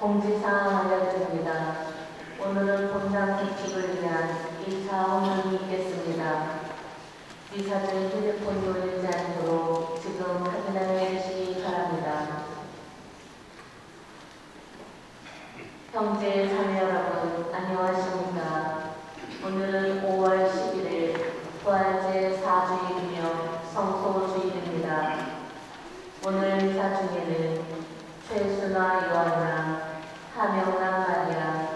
공지사항 알려드립니다. 오늘은 본당 개축을 위한 1차 혼문이 있겠습니다. 의사들 휴대폰 돌리지 않도록 지금 확인해 주시기 바랍니다. 형제 자매 여러분, 안녕하십니까? 오늘은 5월 11일 부활제 4주일이며 성소주일입니다. 오늘 의사 중에는 최순화 요한나, 하명남 마리아,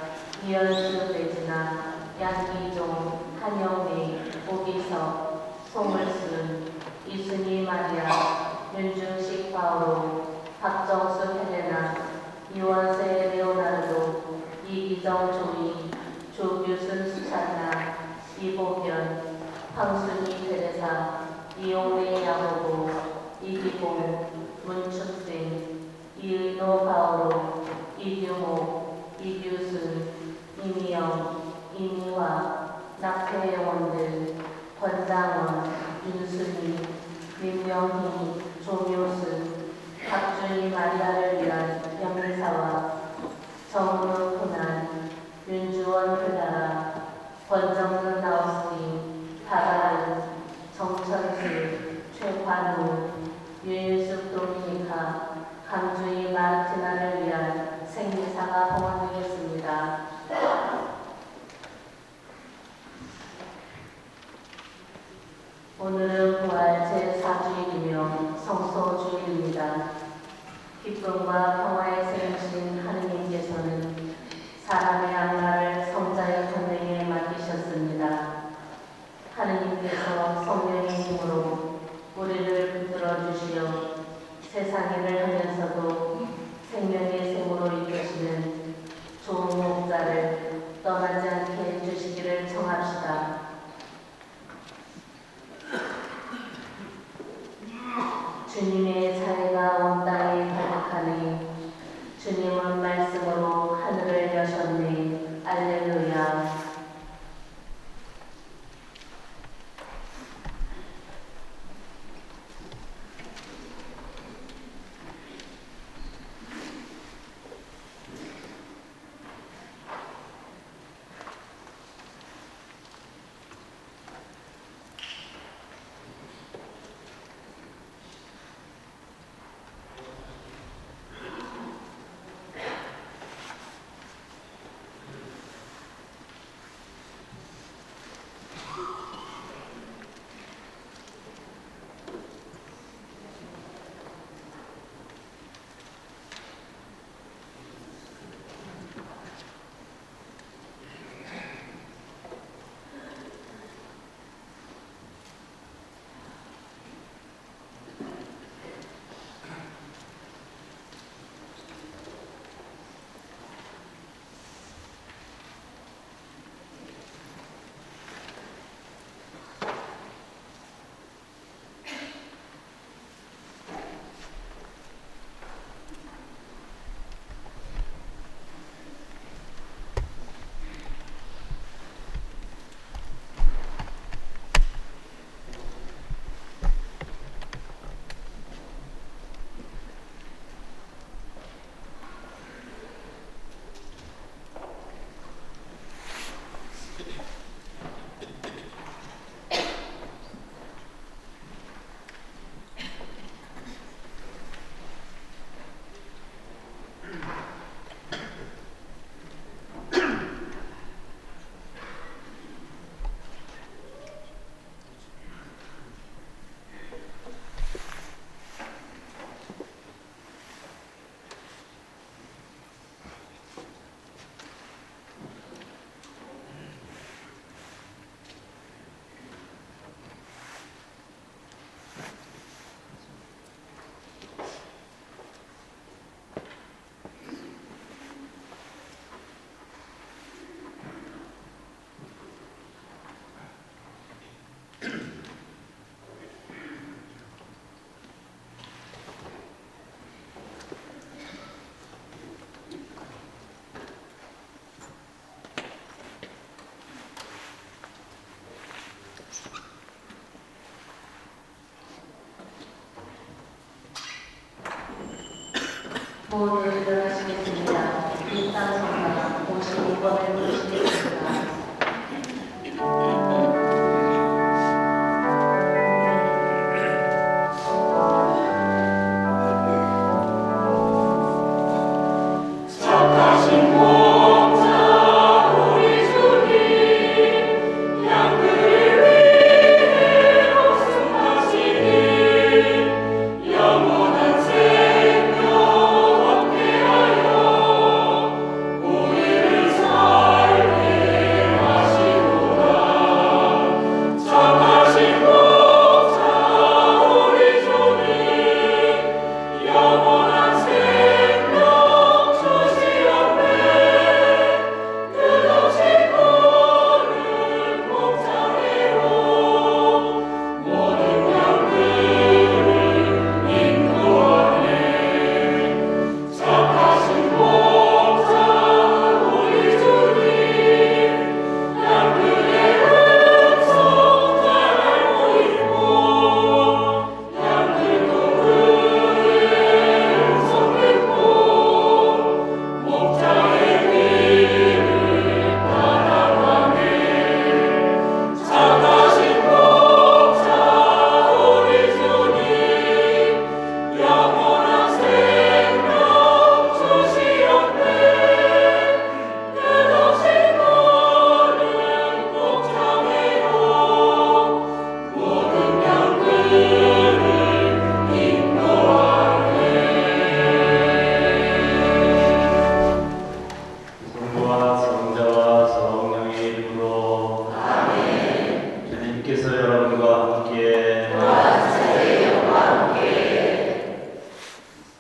이현수 배진아, 양기종, 한영미, 오기석, 송을순, 이순희 마리아, 윤중식 바오로, 박정수 헬레나, 이원세 레오나르도, 이기정 조이, 조규순 수찬나, 이보견, 황순희 테레사, 이용래 야고보, 이기봉, 문축생, 이의노 바오로, 이규모, 이규순, 이미영, 이미화, 낙태영원들, 권장원, 윤순희, 민명희, 조묘순, 박준희 마리아를 위한 영리사와 정은우 코난, 윤주원 그나라, 권정근 나우스님, 다가른, 정철수, 최관우, 유일숙 도미니카, 강주희 마르티나를 위한 생리사가 봉헌되겠습니다. 오늘은 부활 제4주일이며 성소주일입니다. 기쁨과 평화의 생신 하느님께서는 사람의 악마를 성자의 권능에 맡기셨습니다. 하느님께서 성령의 힘으로 우리를 붙들어 주시어 세상 일을 하면서도 생명의 샘으로 이끄시는 좋은 목자를 떠나지 않게 해주시기를 청합시다. 주님의 자애가 온 땅에 가득하니 주님은 말씀으로 하늘을 여셨네. 알렐루야. 모두 일어나시겠습니다. 구원을 주시겠습니다.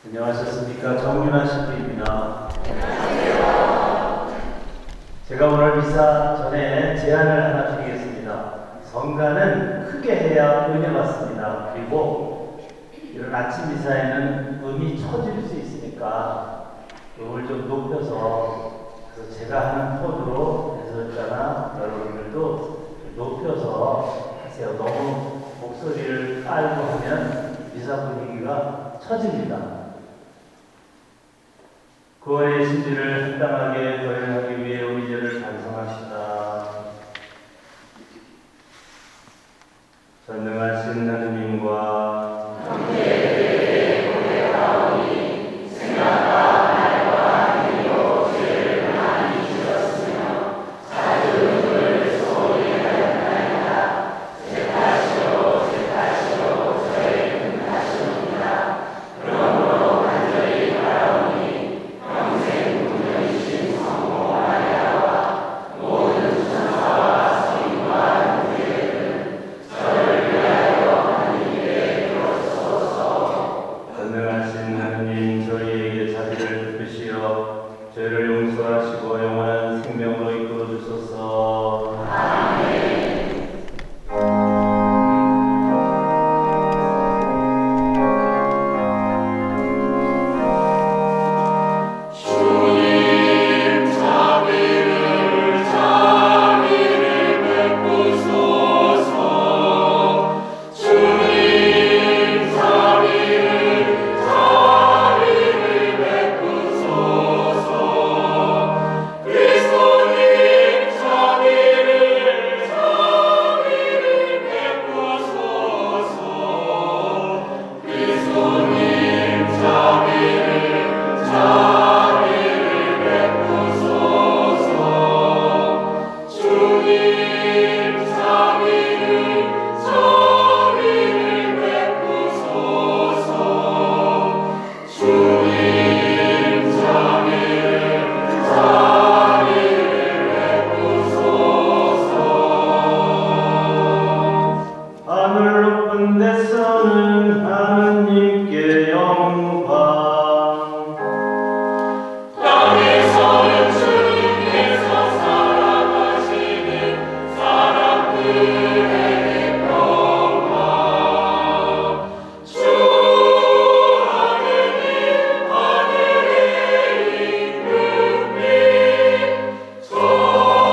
안녕하셨습니까? 정윤아 신부입니다. 제가 오늘 미사 전에 제안을 하나 드리겠습니다. 성가는 크게 해야 은혜 받습니다. 그리고 이런 아침 미사에는 음이 처질 수 있으니까 음을 좀 높여서, 그래서 제가 하는 톤으로 해설자나 여러분들도 높여서 하세요. 너무 목소리를 깔고 하면 미사 분위기가 처집니다. 구원의 신지를 합당하게 거행하기 위해 우리 죄를 반성합시다. 전능하신 하느님과 형제들에게 고백하오니 생각과 말과 행위로 죄를 많이 지었으며 자주 눈을 소홀히 하였나이다. 제 탓이요 제 탓이요 저의 큰 탓이옵니다. 그러므로 간절히 바라오니 평생 군명이신 성모 마리아와 모든 천사와 성인과 형제들은 저를 위하여 하느님께 비로소서. 전능하신 하느님, 저희에게 자비를 베푸시어 죄를 용서하시고 영원한 생명으로 이끌어 주소서. 주님 자비를 베푸소서. 주님 자비를 베푸소서. 그리스도님 자비를 베푸소서. 그리스도님 자비를 베푸소서. 주님 자비를 베푸소서. 주님 자비를 베푸소서. 하늘 높은 데서는 하느님께 영광, 땅에서는 주님께서 살아가시는 사람들에게 평화. 주 하느님 하늘에 임금님 전능하신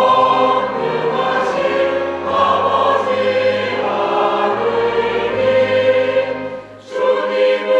아버지 하느님 주님을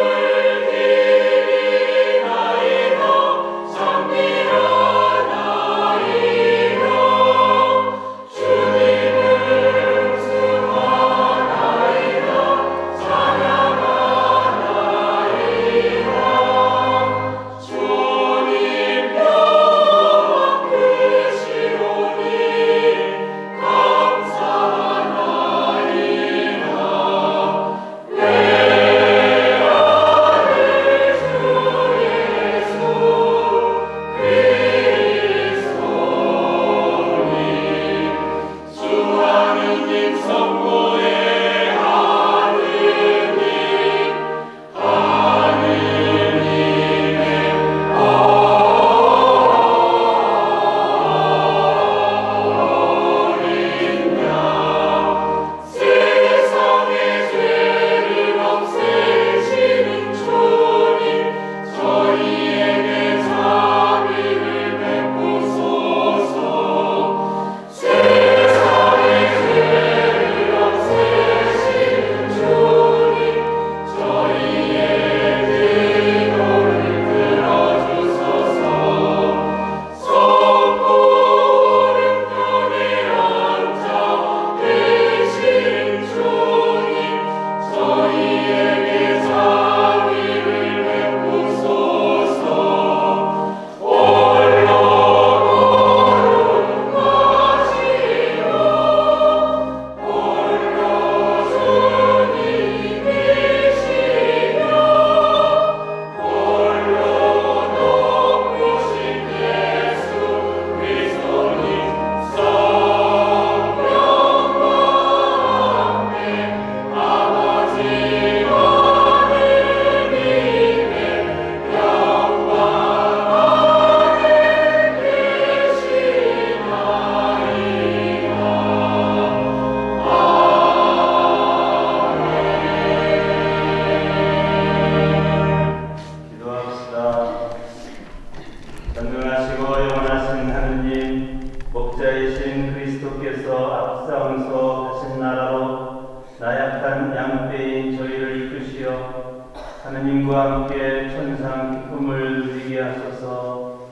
함께 천상 기쁨을 누리게 하소서.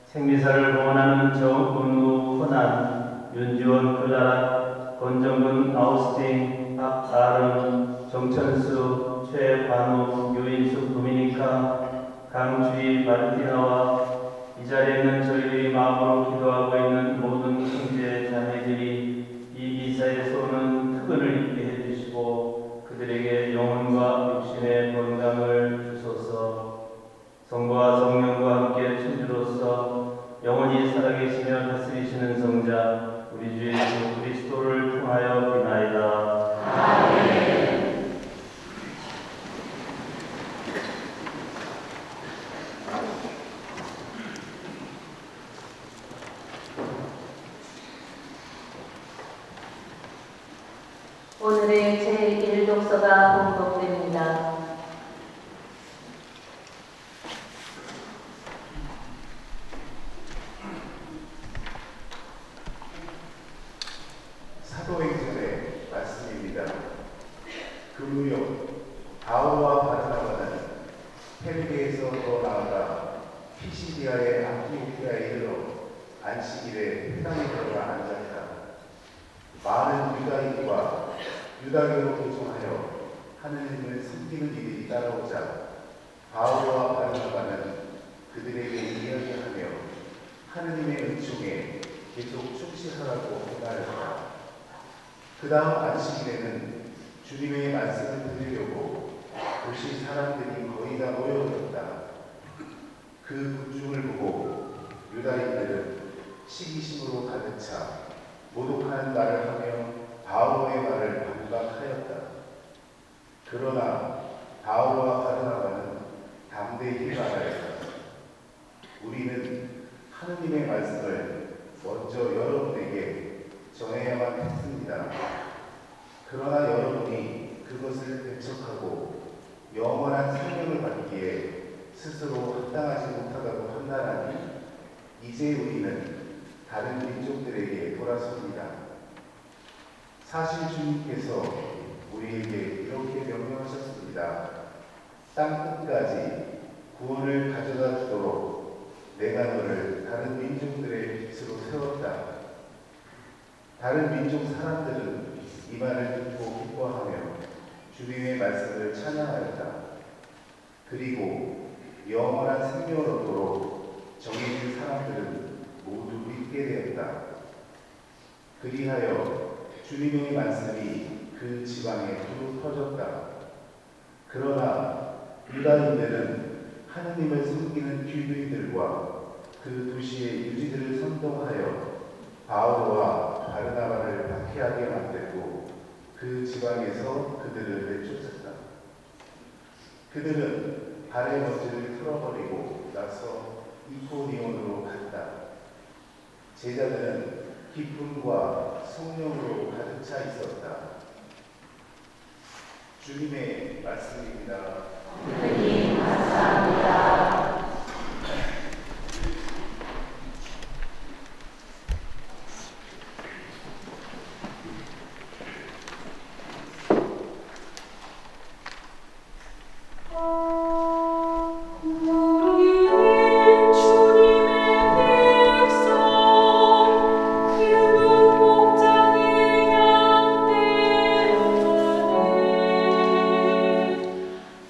생미사를 봉헌하는 정은우, 허난, 윤지원, 클라라, 권정근, 아우스틴, 박아름, 정천수, 최관우, 유인숙, 도미니카, 강주희, 마르티나와 이 자리에 있는 저희들이 마음으로 기도하고 있는 모든 형제 자매들이 이 미사의 소원은 특은을 입게 해주시고 그들에게 영혼과 육신의 건강을 주소서. 성부와 성령과 함께 천주로서 영원히 살아계시며 다스리시는 성자 우리 주 예수 그리스도를 통하여 비나이다. 아멘. 오늘의 제1독서가 봉독됩니다. 사도행전의 말씀입니다. 그 무렵 바울과 바르나바는 페르게에서 더 나아가 피시디아의 안티오키아에 이르러 안식일에 회당에 들어가 앉았다. 많은 유다인과 유다교로 도종하여 하느님을 섬기는 이들이 따라오자 바울과 바르나바는 그들에게 이야기하며 하느님의 은총에 계속 충실하라고 권하였다. 그 다음 안식일에는 주님의 말씀을 들으려고 도시 사람들이 거의 다 모여들었다. 그 군중을 보고 유다인들은 시기심으로 가득 차 모독하는 말을 하며 바울의 말을 반박하였다. 그러나 바울과 바르나바는 담대히 말하였다. 우리는 하느님의 말씀을 먼저 여러분에게 전해야만 했습니다. 그러나 여러분이 그것을 배척하고 영원한 생명을 받기에 스스로 합당하지 못하다고 판단하니 이제 우리는 다른 민족들에게 돌아섭니다. 사실 주님께서 우리에게 이렇게 명령하셨습니다. 땅 끝까지 구원을 가져다 주도록 내가 너를 다른 민족들의 빛으로 세웠다. 다른 민족 사람들은 이 말을 듣고 기뻐하며 주님의 말씀을 찬양하였다. 그리고 영원한 생명을 얻도록 정해진 사람들은 모두 믿게 되었다. 그리하여 주님의 말씀이 그 지방에 두루 퍼졌다. 그러나 유다인들은 하느님을 섬기는 귀두인들과 그 도시의 유지들을 선동하여 바울과 바르나바를 박해하게 만들고 그 지방에서 그들을 내쫓았다. 그들은 발의 먼지를 털어버리고 나서 이코니온으로 갔다. 제자들은 기쁨과 성령으로 가득 차 있었다. 주님의 말씀입니다. 하나님 감사합니다.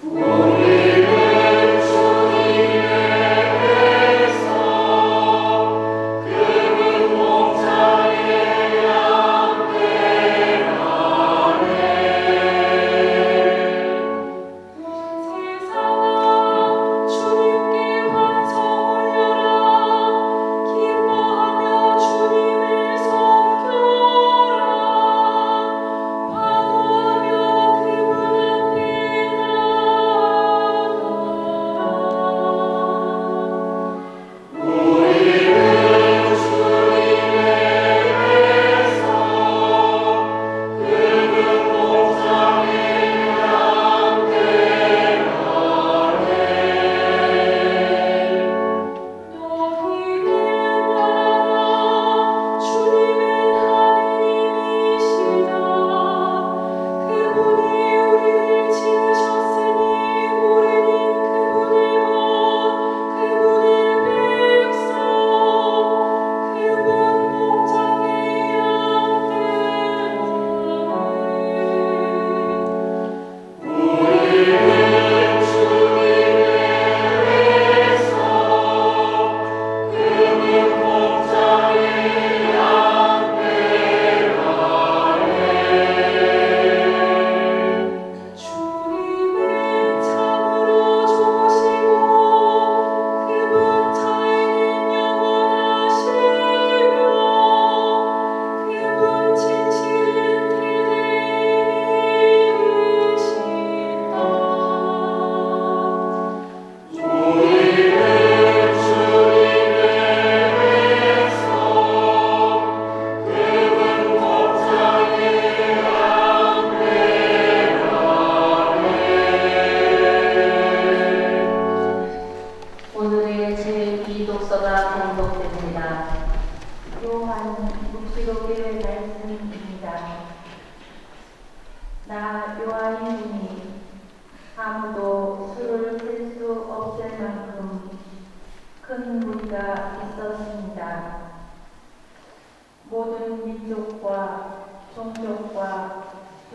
우리는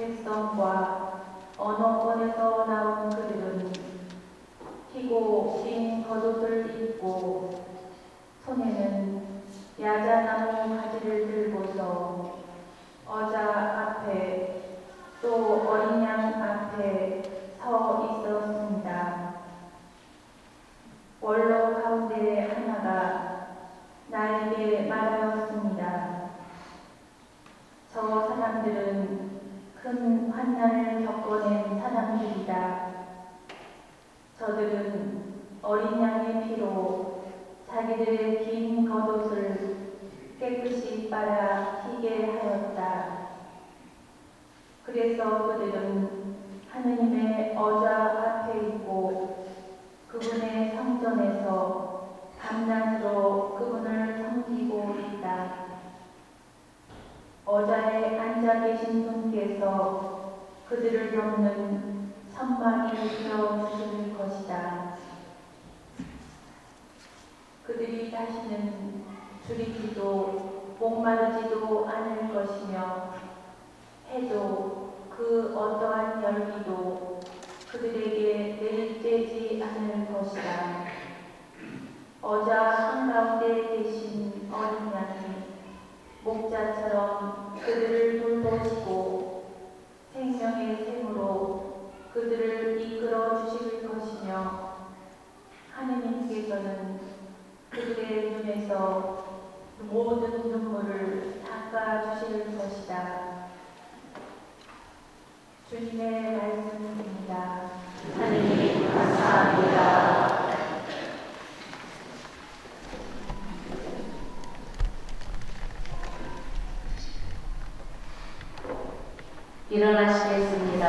백성과 언어권에서 나온 그들은 희고 긴 겉옷을 입고 손에는 야자나무 가지를 들고서 어자 앞에 또 어린 양 앞에 서 있었습니다. 원로 가운데 하나가 나에게 말하였습니다. 저 사람들은 큰 환난을 겪어낸 사람들이다. 저들은 어린 양의 피로 자기들의 긴 겉옷을 깨끗이 빨아 희게 하였다. 그래서 그들은 하느님의 어자 앞에 있고 그분의 성전에서 밤낮으로 그분을 섬기고 있다. 어자에 앉아 계신 분께서 그들을 돕는 선망이 되어 주실 것이다. 그들이 다시는 줄이지도 목마르지도 않을 것이며 해도 그 어떠한 열기도 그들에게 내리쬐지 않을 것이다. 어자 한가운데 계신 어린 양이 목자처럼 그들을 돌보시고 생명의 샘으로 그들을 이끌어 주실 것이며 하느님께서는 그들의 눈에서 모든 눈물을 닦아 주실 것이다. 주님의 말씀입니다. 하느님 감사합니다. 일어나시겠습니다.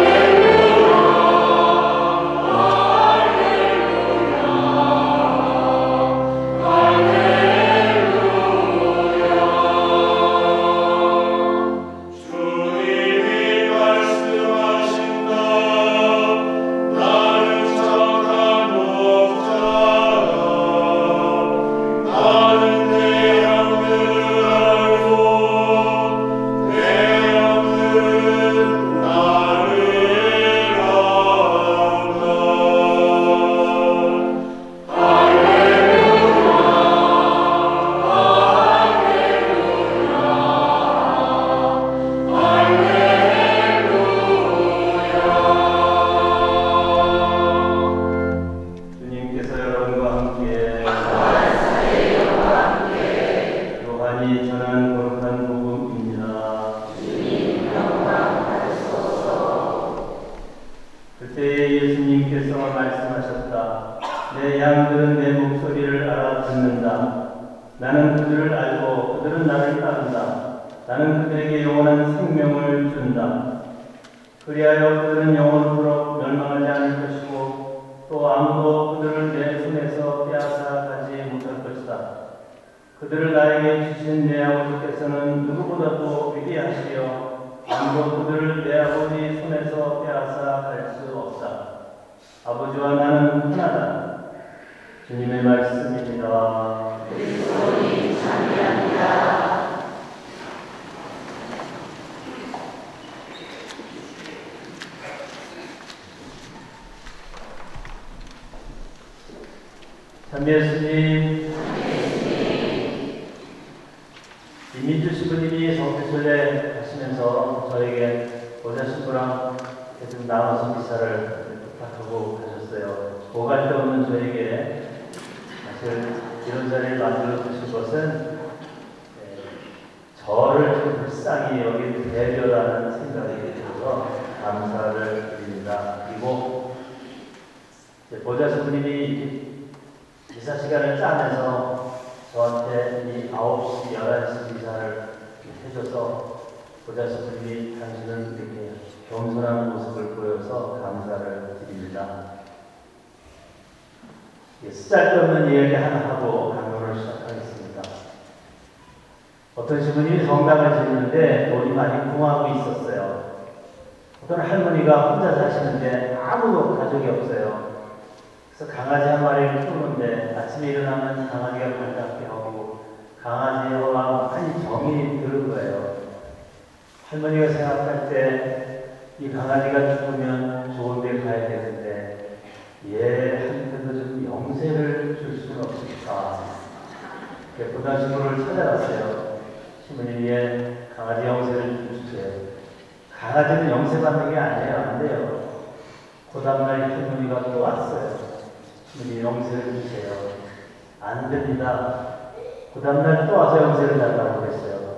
주님이 말씀하신다. 나는 착한 목자라. 나는 내 양들을 알고 내 양들은 나를 안다. 주님께서 여러분과 함께 요한이 전한 거룩한 복음입니다. 그때에 예수님께서 말씀하셨다. 내 양들은 내 목소리를 알아듣는다. 나는 그들을 알고 그들은 나를 따른다. 나는 그들에게 영원한 생명을 준다. 그리하여 그들은 영원토록 멸망하지 않을 것이고 또 아무도 그들을 내 손에서 빼앗아 가지 못할 것이다. 그들을 나에게 주신 내 아버지께서는 누구보다도 위대하시며 아무도 그들을 내 아버지 손에서 빼앗아 갈 수 없다. 아버지와 나는 하나다. 주님의 말씀입니다. 그리스도님 찬미합니다. 참미 예수님, 이민주 신부님이 성교순례 하시면서 저에게 보좌 신부랑 좀 나눠서 미사를 부탁하고 가셨어요. 오갈 데 없는 저에게 사실 이런 자리를 만들어 주신 것은 저를 좀 불쌍히 여긴 배려라는 생각이 들어서 감사를 드립니다. 그리고 보좌 신부님이 미사 시간을 짜면서 저한테 이 9시, 11시 미사를 해줘서 보좌 신부님이 당신은 이렇게 겸손한 모습을 보여서 감사를 드립니다. 쓰잘데없는 이야기 하나 하고 강론을 시작하겠습니다. 어떤 신부님이 성당을 짓는데 돈이 많이 궁하고 있었어요. 어떤 할머니가 혼자 사시는데 아무도 가족이 없어요. 그래서 강아지 한 마리를 키우는데 아침에 일어나면 강아지가 발작게 하고 강아지와 많이 정이 드는 거예요. 할머니가 생각할 때 이 강아지가 죽으면 좋은 데 가야 되는데 얘한테도 좀 영세를 줄 수는 없을까. 고단신부를 찾아갔어요. 신부님, 얘 강아지 영세를 좀 주세요. 강아지는 영세 받는 게 아니에요. 안 돼요. 그 다음날 할머니가 또 왔어요. 신부님, 영세를 주세요. 안 됩니다. 그 다음날 또 와서 영세를 달라고 그랬어요.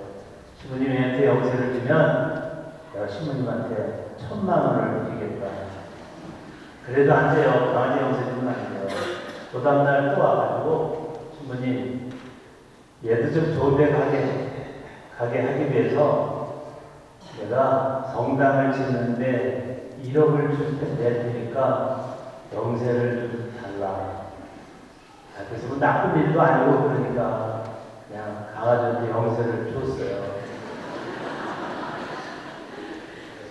신부님한테 영세를 주면 내가 신부님한테 1000,000원을 드리겠다. 그래도 안 돼요. 강아지 영세 주면 안 돼요. 그 다음날 또 와가지고 신부님, 얘도 좀 좋은 데 가게 하기 위해서 내가 성당을 짓는데 1억을 줄 테니까 영세를 좀 달라. 그래서 뭐 나쁜 일도 아니고 그러니까 그냥 강아지한테 영세를 줬어요.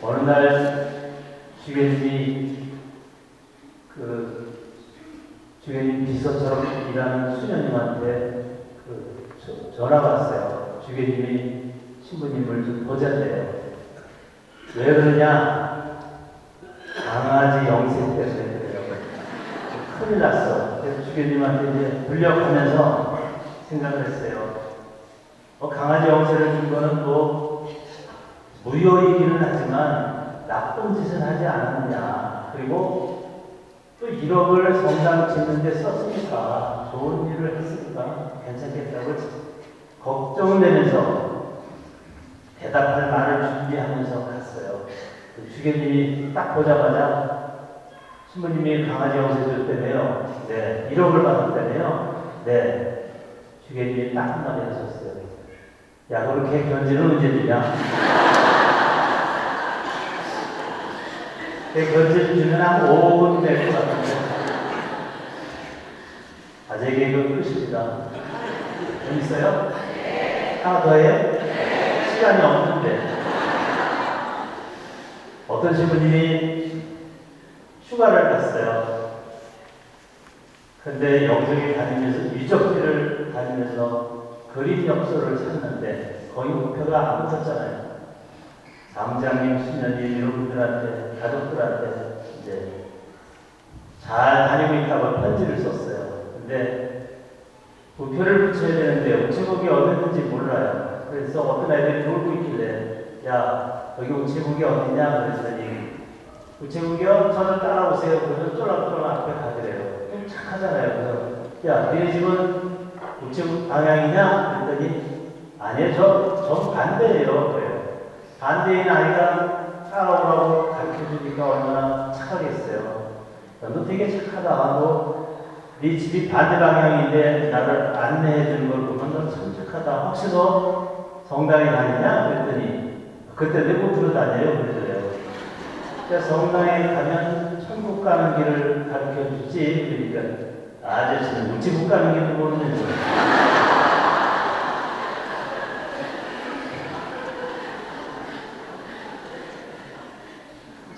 어느 날 주교님이 주교님 비서처럼 일하는 수녀님한테 전화가 왔어요. 주교님이 신부님을 좀 보자대요. 왜 그러냐? 강아지 영세 때문에 그래요. 큰일 났어. 그래서 주교님한테 이제 불력하면서 생각을 했어요. 강아지 영세를 준 거는 또 무효이기는 하지만 나쁜 짓을 하지 않았느냐. 그리고 또 1억을 성당 짓는 데 썼으니까 좋은 일을 했으니까 괜찮겠다고 걱정을 내면서 대답할 말을 준비하면서 갔어요. 주교님이 딱 보자마자 신부님이 강아지 영세 줬다며요. 네. 1억을 받았다며요. 네. 주교님이 딱 한마디 하셨어요. 야, 그렇게 견지는 언제 주냐? 견지를 주면 한 5분 될 것 같은데. 아재 개그 끝입니다. 재밌어요? 하나 더 해요? 시간이 없는데. 어떤 신부님이 휴가를 갔어요. 근데 여기저기 다니면서 유적지를 다니면서 그림 엽서를 찾는데 거의 목표가 안 붙었잖아요. 사무장님, 신녀님 이런 분들한테, 가족들한테 이제 잘 다니고 있다고 편지를 썼어요. 근데 우표를 붙여야 되는데 우체국이 어딨는지 몰라요. 그래서 어떤 애들이 놀고 있길래 야, 여기 우체국이 어디냐 그랬더니 우체국이요? 저를 따라오세요. 그래서 쫄락쫄락 앞에 가더래요. 좀 착하잖아요. 그래서 야, 너희 집은 우체국 방향이냐? 그랬더니 아니요, 저 반대예요. 그래요. 반대인 아이가 따라오라고 가르쳐주니까 얼마나 착하겠어요. 너 되게 착하다. 네 집이 반대 방향인데 나를 안내해 주는 걸 보면 너 참 착하다. 혹시 너 성당에 다니냐? 그랬더니 그때 내고 들어다녀요. 그러더래요. 그러니까 성당에 가면 천국 가는 길을 가르쳐 주지. 그러니까 아저씨는 우체국 가는 길도 모르는 거예요.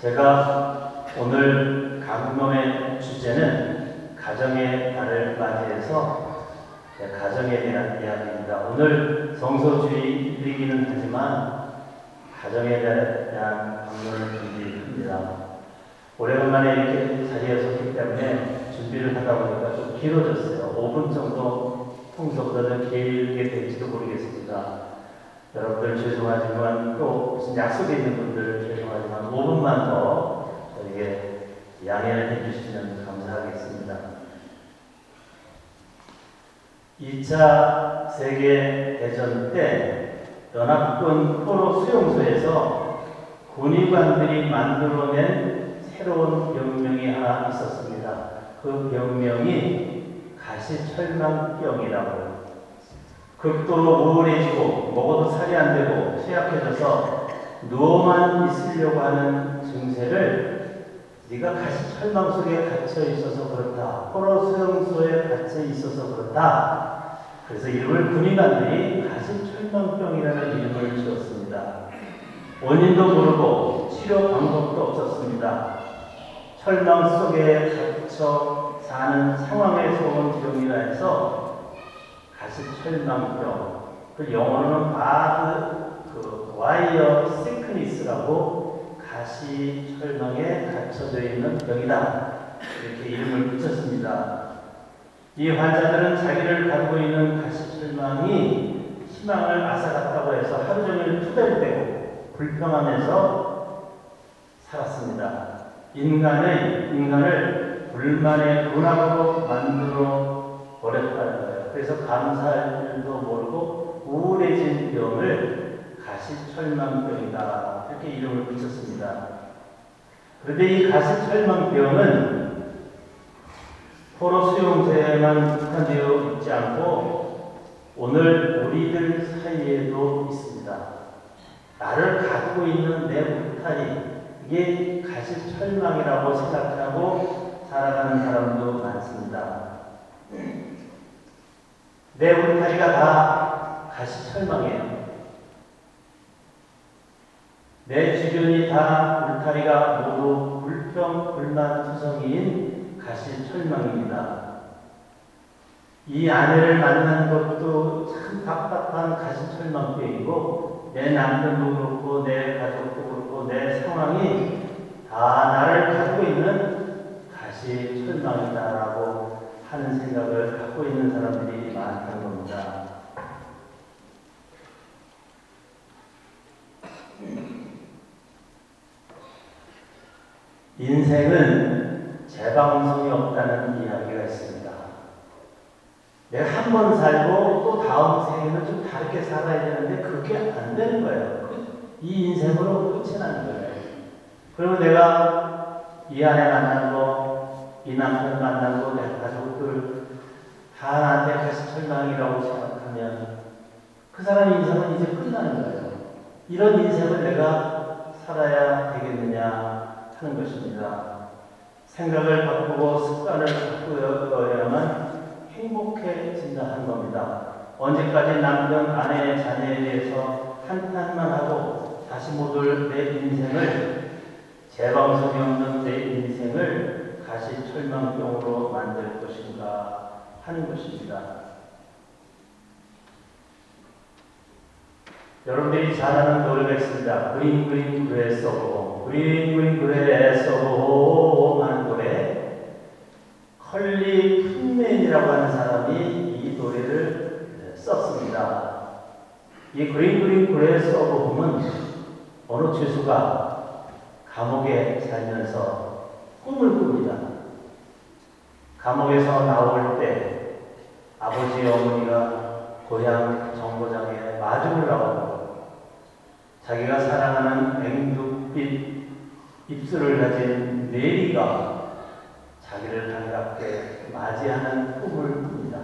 제가 오늘 강론의 주제는 가정의 달을 맞이해서 가정에 대한 이야기입니다. 오늘 성소주의이기는 하지만 가정에 대한 강론을 준비합니다. 오래간만에 이렇게 자리에 섰기 때문에 준비를 하다 보니까 좀 길어졌어요. 5분 정도 평소보다는 길게 될지도 모르겠습니다. 여러분들 죄송하지만 또 무슨 약속이 있는 분들 죄송하지만 5분만 더 저에게 양해를 해주시면 감사하겠습니다. 2차 세계대전 때 연합군 포로 수용소에서 군의관들이 만들어낸 새로운 병명이 하나 있었습니다. 그 병명이 가시철망병이라고. 극도로 우울해지고 먹어도 살이 안 되고 쇠약해져서 누워만 있으려고 하는 증세를 네가 가시철망 속에 갇혀 있어서 그렇다. 포로 수용소에 갇혀 있어서 그렇다. 그래서 이름을 군의관들이 가시철망병이라는 이름을 지었습니다. 원인도 모르고 치료 방법도 없었습니다. 철망 속에 갇혀 사는 상황에서 온 병이라 해서 가시철망병, 그 영어로는 와이어 시크니스라고 가시철망에 갇혀져 있는 병이다. 이렇게 이름을 붙였습니다. 이 환자들은 자기를 가지고 있는 가시철망이 희망을 앗아갔다고 해서 하루 종일 투덜대고 불평하면서 살았습니다. 인간을 불만의 문학으로 만들어 버렸다는 거예요. 그래서 감사할 줄도 모르고 우울해진 병을 가시철망병이다. 이렇게 이름을 붙였습니다. 그런데 이 가시철망병은 포로 수용소에만 국한되어 있지 않고 오늘 우리들 사이에도 있습니다. 나를 갖고 있는 내 울타리, 이게 가시철망이라고 생각하고 살아가는 사람도 많습니다. 내 울타리가 다 가시철망이에요. 내 주변이 다 울타리가 모두 불평, 불만, 투성이인 가시철망입니다. 이 아내를 만난 것도 참 답답한 가시철망병이고, 내 남편도 그렇고, 내 가족도 그렇고, 내 상황이 다 나를 갖고 있는 가시철망이다라고 하는 생각을 갖고 있는 사람들이 많다는 겁니다. 인생은 재방송이 없다는 이야기가 있습니다. 내가 한 번 살고 또 다음 생에는 좀 다르게 살아야 되는데 그게 안 되는 거예요. 이 인생으로 끝이 나는 거예요. 그러면 내가 이 아내 만나고 이 남편 만나고 내 가족들 다 나한테 가시철망이라고 생각하면 그 사람의 인생은 이제 끝나는 거예요. 이런 인생을 내가 살아야 되겠느냐 하는 것입니다. 생각을 바꾸고 습관을 바꾸어야만 행복해진다 하는 겁니다. 언제까지 남편, 아내, 자녀에 대해서 한탄만 하고 다시 못 올 내 인생을, 재방송이 없는 내 인생을 가시철망병으로 만들 것인가 하는 것입니다. 여러분들이 잘 아는 노래가 있습니다. 그린 그린 그래 써보, 그린 그린 그래 써보 하는 노래. 컬리 푼맨이라고 하는 사람이 이 노래를 썼습니다. 이 그린 그린 그래 써보면 어느 죄수가 감옥에 살면서 꿈을 꿉니다. 감옥에서 나올 때 아버지 어머니가 고향 정거장에 마중을 나오고 자기가 사랑하는 앵두빛 입술을 가진 메리가 자기를 반갑게 맞이하는 꿈을 꿉니다.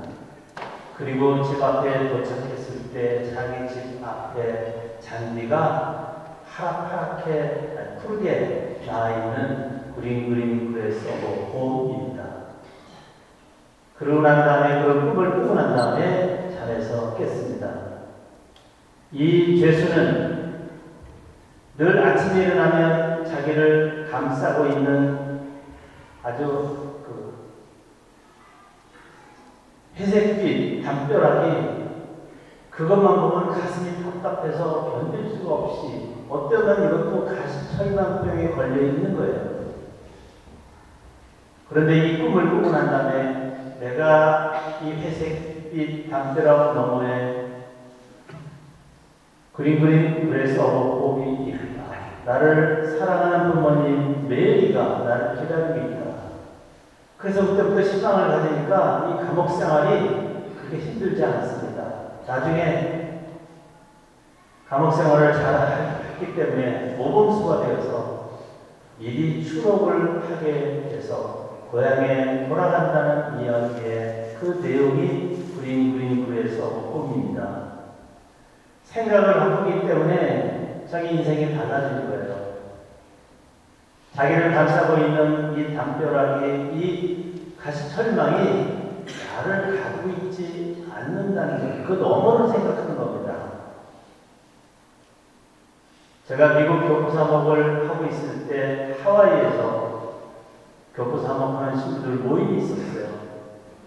그리고 집 앞에 도착했을 때 자기 집 앞에 잔디가 파랗게 푸르게 나있는 그린 그래 써보 봄입니다. 그러고 난 다음에 그 꿈을 꾸고 난 다음에 잠에서 깼습니다. 이 죄수는 늘 아침에 일어나면 자기를 감싸고 있는 아주 회색빛 담벼락이 그것만 보면 가슴이 답답해서 견딜 수가 없이 어쩌면 이것도 가시철망병에 걸려 있는 거예요. 그런데 이 꿈을 꾸고 난 다음에 내가 이 회색빛 담벼락 너머에 그린 그래서 봄이 있다. 나를 사랑하는 부모님 메리가 나를 기다리고 있다. 그래서 그때부터 희망을 가지니까 이 감옥 생활이 그렇게 힘들지 않았습니다. 나중에 감옥 생활을 잘 했기 때문에 모범수가 되어서 일이 추록을 하게 돼서 고향에 돌아간다는 이야기의 그 내용이 그린 그래서 꿈입니다. 생각을 바꾸기 때문에 자기 인생이 달라지는 거예요. 자기를 감싸고 있는 이 담벼락이, 이 가시철망이 나를 가지고 있지 않는다는 것, 그 너머를 생각하는 겁니다. 제가 미국 교포사목을 하고 있을 때 하와이에서 교포사목하는 신부들 모임이 있었어요.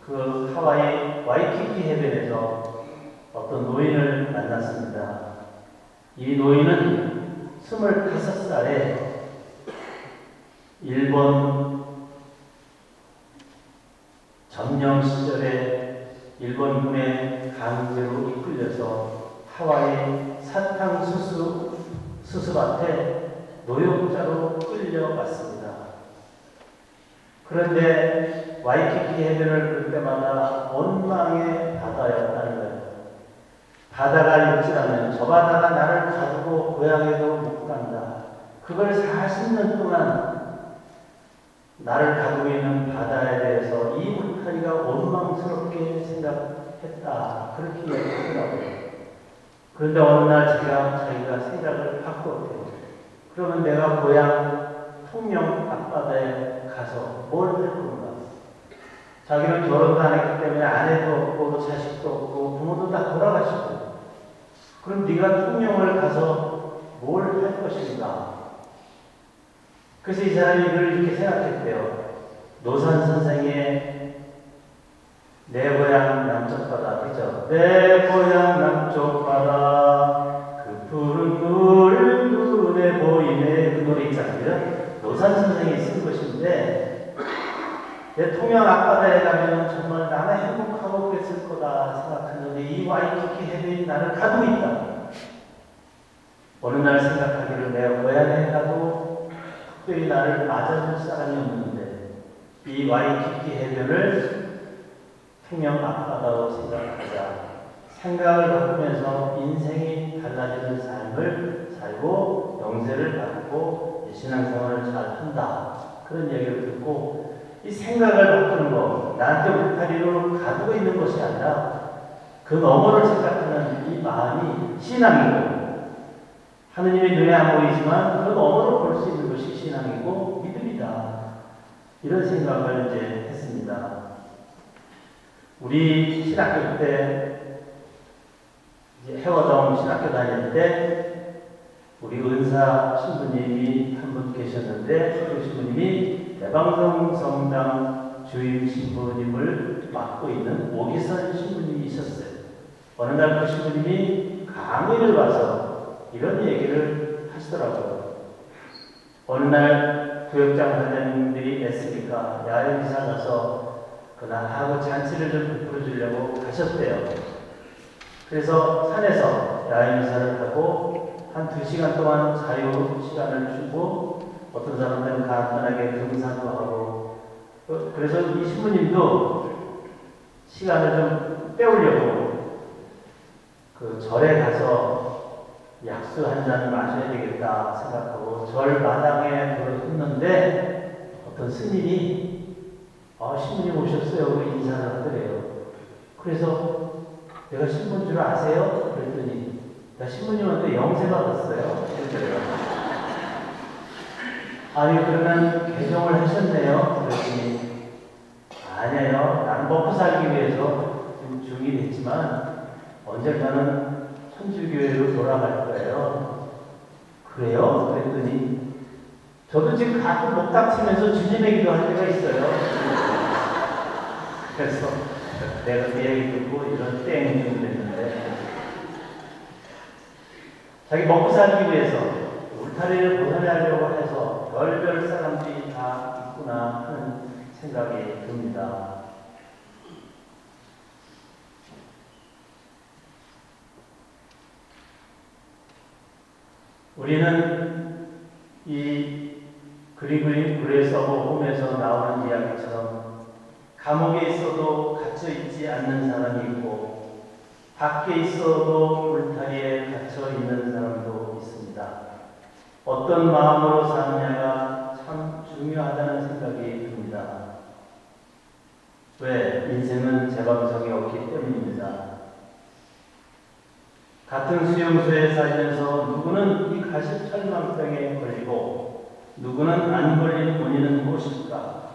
그 하와이 와이키키 해변에서 어떤 노인을 만났습니다. 이 노인은 25살에 일본 점령 시절에 일본군에 강제로 이끌려서 하와이 사탕수수 수수밭에 노역자로 끌려갔습니다. 그런데 와이키키 해변을 볼 때마다 원망의 바다였다는 거예요. 바다가 있지라면 저 바다가 나를 가두고 고향에도 못 간다. 그걸 40년 동안 나를 가두고 있는 바다에 대해서 이 울타리가 원망스럽게 생각했다. 그렇게 얘기하더라고요. 그런데 어느 날 자기가 생각을 바꿨대요. 그러면 내가 고향 통영 앞바다에 가서 뭘 할 건가? 자기는 결혼도 안 했기 때문에 아내도 없고 자식도 없고 부모도 다 돌아가시고, 그럼 네가 통영을 가서 뭘 할 것인가? 그래서 이 사람이 이렇게 생각했대요. 노산 선생의 내 고향 남쪽 바다, 그죠? 내 고향 남쪽 바다 그 푸른 물 눈에 보이네, 그 노래 있잖아요. 노산 선생이 쓴 것인데, 내 통영 앞바다에 가면 정말 나는 행복하고 그랬을 거다 생각하는데 이 와이키키 해변이 나를 가두고 있다. 어느 날 생각하기를 내가 고향에 가도 특별히 나를 맞아줄 사람이 없는데 이 와이키키 해변을 통영 앞바다로 생각하자. 생각을 바꾸면서 인생이 달라지는 삶을 살고 영세를 받고 신앙생활을 잘 한다. 그런 얘기를 듣고 이 생각을 바꾸는 것, 나한테 울타리로 가두고 있는 것이 아니라 그 너머를 생각하는 이 마음이 신앙이고, 하느님의 눈에 안 보이지만 그 너머를 볼 수 있는 것이 신앙이고 믿음이다. 이런 생각을 이제 했습니다. 우리 신학교 때, 이제 해화동 신학교 다닐 때 우리 은사 신부님이 한 분 계셨는데, 그 신부님이 대방성 성당 주임 신부님을 맡고 있는 오기선 신부님이 있었어요. 어느 날 그 신부님이 강의를 와서 이런 얘기를 하시더라고요. 어느 날 구역장 선생님들이 애쓰니까 야외기사 가서 그날하고 잔치를 좀 베풀어 주려고 가셨대요. 그래서 산에서 야외기사를 하고 한 2시간 동안 자유 시간을 주고, 어떤 사람들은 간단하게 등산도 하고, 그래서 이 신부님도 시간을 좀 때우려고 그 절에 가서 약수 한 잔 마셔야 되겠다 생각하고 절 마당에 들어섰는데 어떤 스님이 신부님 오셨어요. 인사를 하더래요. 그래서 내가 신부인 줄 아세요? 그랬더니 나 신부님한테 영세 받았어요. 아니 그러면 개종을 하셨네요. 그랬더니 아니에요. 난 먹고 살기 위해서 좀 중이 됐지만 언젠가는 천주교회로 돌아갈 거예요. 그래요? 그랬더니 저도 지금 가끔 목 다치면서 주님의 기도할 때가 있어요. 그래서 내가 그 얘기 듣고 이런 땡이 됐는데, 자기 먹고 살기 위해서 울타리를 벗어나려고 해서 별별 사람들이 다 있구나 하는 생각이 듭니다. 우리는 이 그레이서 홈에서 나오는 이야기처럼 감옥에 있어도 갇혀 있지 않는 사람이 있고 밖에 있어도 울타리에 갇혀 있는 사람도 있습니다. 어떤 마음으로 사느냐가 참 중요하다는 생각이 듭니다. 왜? 인생은 재방송이 없기 때문입니다. 같은 수용소에 살면서 누구는 이 가시철망병에 걸리고 누구는 안 걸린 원인은 무엇일까?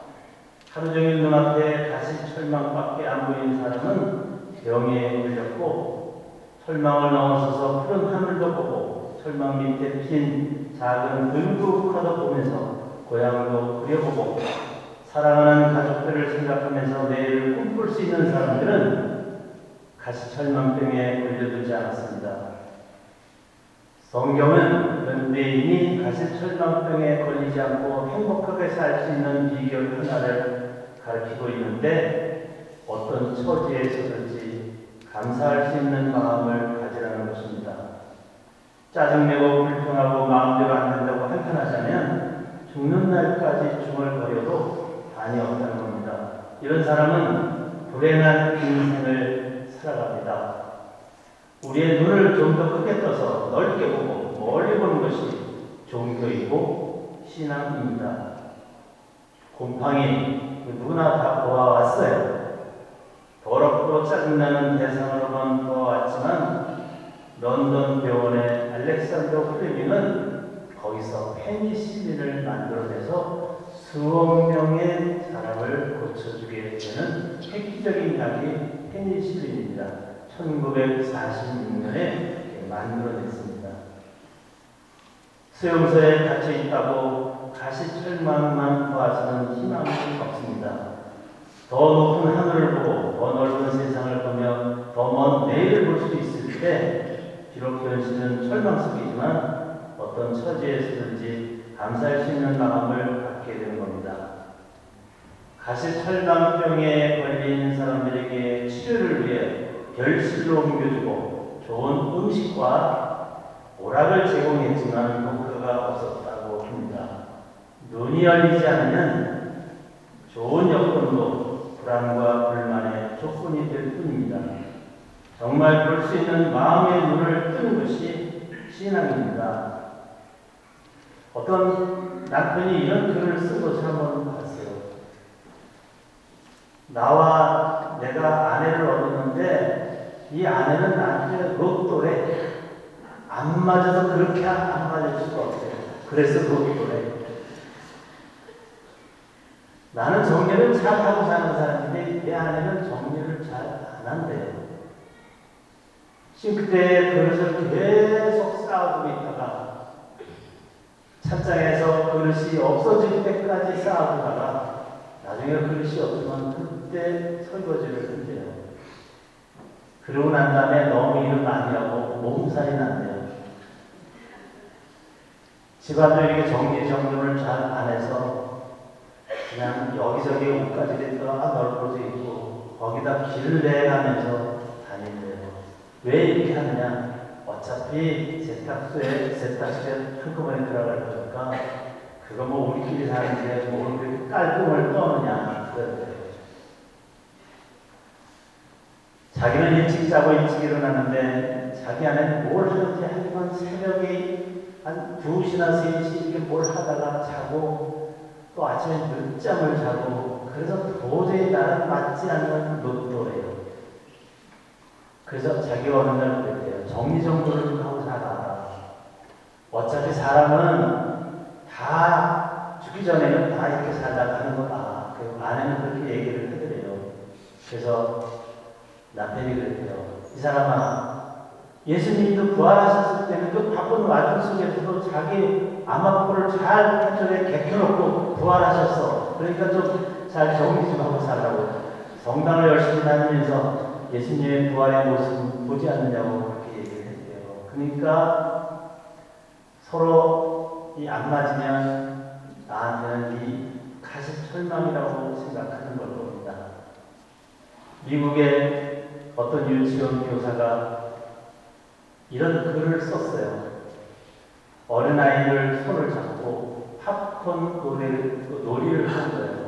하루 종일 눈앞에 가시철망밖에 안 보이는 사람은 병에 걸렸고, 철망을 넘어서서 푸른 하늘도 보고 철망 밑에 핀 작은 들국화도 보면서 고향도 그려보고 사랑하는 가족들을 생각하면서 내일을 꿈꿀 수 있는 사람들은 가시철망병에 걸려들지 않았습니다. 성경은 현대인이 가시철망병에 걸리지 않고 행복하게 살 수 있는 비결 하나를 가르치고 있는데 어떤 처지에서든지 감사할 수 있는 마음을 가지라는 것입니다. 짜증내고 불평하고 마음대로 안 된다고 한탄하자면 죽는 날까지 중얼거려도 한이 없다는 겁니다. 이런 사람은 불행한 인생을 살아갑니다. 우리의 눈을 좀 더 크게 떠서 넓게 보고 멀리 보는 것이 종교이고 신앙입니다. 곰팡이 누구나 다 보아왔어요. 더럽고 짜증나는 대상으로만 보아왔지만 런던 병원의 알렉산더 플레밍은 거기서 페니실린을 만들어내서 수억 명의 사람을 고쳐주게 되는 획기적인 약이 페니실린입니다. 1946년에 만들어냈습니다. 수용소에 갇혀 있다고 가시철망만 보아서는 희망이 없습니다. 더 높은 하늘을 보고 더 넓은 세상을 보며 더 먼 내일을 볼 수 있을 때 비록 현실은 철망 속이지만 어떤 처지에서든지 감사할 수 있는 마음을 갖게 되는 겁니다. 가시철망병에 걸린 사람들에게 치료를 위해 결실로 옮겨주고 좋은 음식과 오락을 제공했지만 효과가 없었다고 합니다. 눈이 열리지 않으면 좋은 여건도 불안과 불만의 조건이 될 뿐입니다. 정말 볼 수 있는 마음의 눈을 뜨는 것이 신앙입니다. 어떤 남편이 이런 글을 쓴 것을 한번 봤어요. 나와 내가 아내를 얻었는데 이 아내는 나한테 로또래. 안 맞아서 그렇게 안 맞을 수가 없어요. 그래서 로또래. 나는 정리를 잘 하고 사는 사람인데 내 아내는 정리를 잘 안 한대요. 싱크대에 그릇을 계속 쌓아두고 있다가 찬장에서 그릇이 없어질 때까지 쌓아두다가 나중에 그릇이 없으면 그때 설거지를 한대요. 그러고 난 다음에 너무 일을 많이 하고 몸살이 난대요. 집안도 이렇게 정리정돈을 잘 안 해서 그냥 여기저기 옷가지들이 넓어져 있고 거기다 길을 내가면서 다닌대요. 왜 이렇게 하느냐? 어차피 세탁소에 한꺼번에 들어갈 거니까 그거 뭐 우리끼리 사는데 뭘 그렇게 깔끔을 떠느냐 그러대요. 자기는 일찍 자고 일찍 일어나는데 자기 아내는 뭘 하는지 하지만 새벽에 한 2시나 3시 이렇게 뭘 하다가 자고 또 아침에 늦잠을 자고 그래서 도저히 나랑 맞지 않는 로또래요. 그래서 자기가 어느 날 그랬대요. 정리정돈을 하고 살아. 어차피 사람은 다 죽기 전에는 다 이렇게 살다가 하는 거다. 그 아내는 그렇게 얘기를 해드려요. 그래서 남편이 그랬대요. 이 사람아, 예수님도 부활하셨을 때는 그 바쁜 와중 속에서도 자기 암암코를 잘 한쪽에 개켜놓고 부활하셨어. 그러니까 좀 잘 정리 좀 하고 살라고. 성당을 열심히 다니면서 예수님의 부활의 모습 보지 않느냐고 그렇게 얘기를 했대요. 그러니까 서로 이 안 맞으면 나한테는 이 가시철망이라고 생각하는 걸 겁니다. 미국의 어떤 유치원 교사가 이런 글을 썼어요. 어린아이들 손을 잡고 팝콘 놀이를 하는 거예요.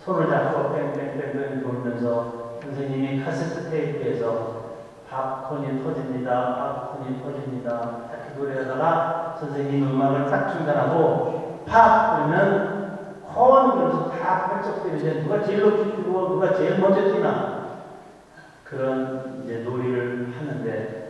손을 잡고 뺑뺑뺑뺑 돌면서 선생님이 카세트 테이프에서 팝콘이 터집니다. 팝콘이 터집니다. 이렇게 노래하다가 선생님이 음악을 딱 중단하고 팝! 그러면 콘! 그러면서 다 펄쩍 뛰는데 누가 제일 높이 뛰고 누가 제일 먼저 뛰나 그런 이제 놀이를 하는데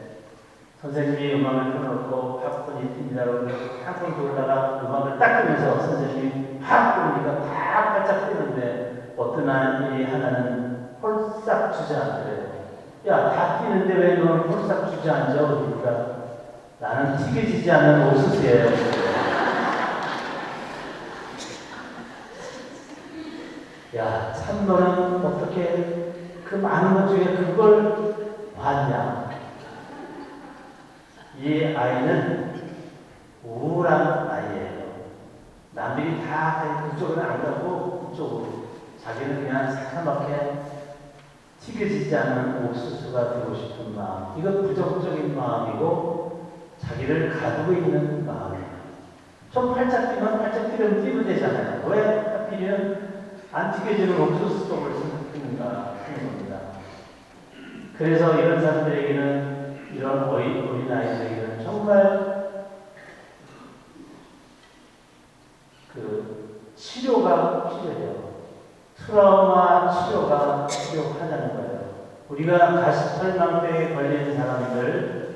선생님이 음악을 켜놓고 팝콘이 뜁니다라고 한번 돌다가 음악을 딱 끄면서 선생님이 팍! 그러니까 다 바짝 뛰는데 어떤 아이 하나는 홀싹 주저앉아요. 야, 다 뛰는데 왜 너는 홀싹 주저앉아? 그러니까 나는 튀겨지지 않는 옥수수예요. 야, 참 너는 어떻게 그 많은 것 중에 그걸 봤냐? 이 아이는 우울한 아이예요. 남들이 다 그쪽은 안 가고 그쪽으로. 자기는 그냥 사람밖에 튀겨지지 않는 옥수수가 되고 싶은 마음. 이건 부정적인 마음이고 자기를 가두고 있는 마음이에요. 좀 팔짝 뛰면 팔짝 뛰면 되잖아요. 왜 팔짝 뛰면 안 튀겨지는 옥수수 쪽을 생각하는가 하는 겁니다. 그래서 이런 사람들에게는, 이런 어린 아이들에게는 정말 그 치료가 필요해요. 트라우마 치료가 필요하다는 거예요. 우리가 가시철망병에 걸린 사람들,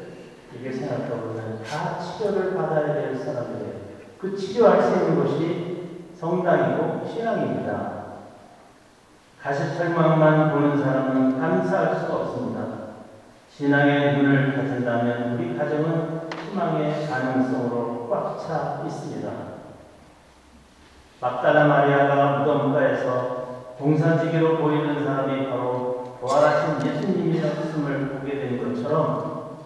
이게 생각해보면 다 치료를 받아야 될 사람들이에요. 그 치료할 수 있는 곳이 성당이고 신앙입니다. 가시철망만 보는 사람은 감사할 수가 없습니다. 신앙의 눈을 가진다면 우리 가정은 희망의 가능성으로 꽉 차 있습니다. 막달라 마리아가 무덤가에서 동산지기로 보이는 사람이 바로 부활하신 예수님이었음을 보게 된 것처럼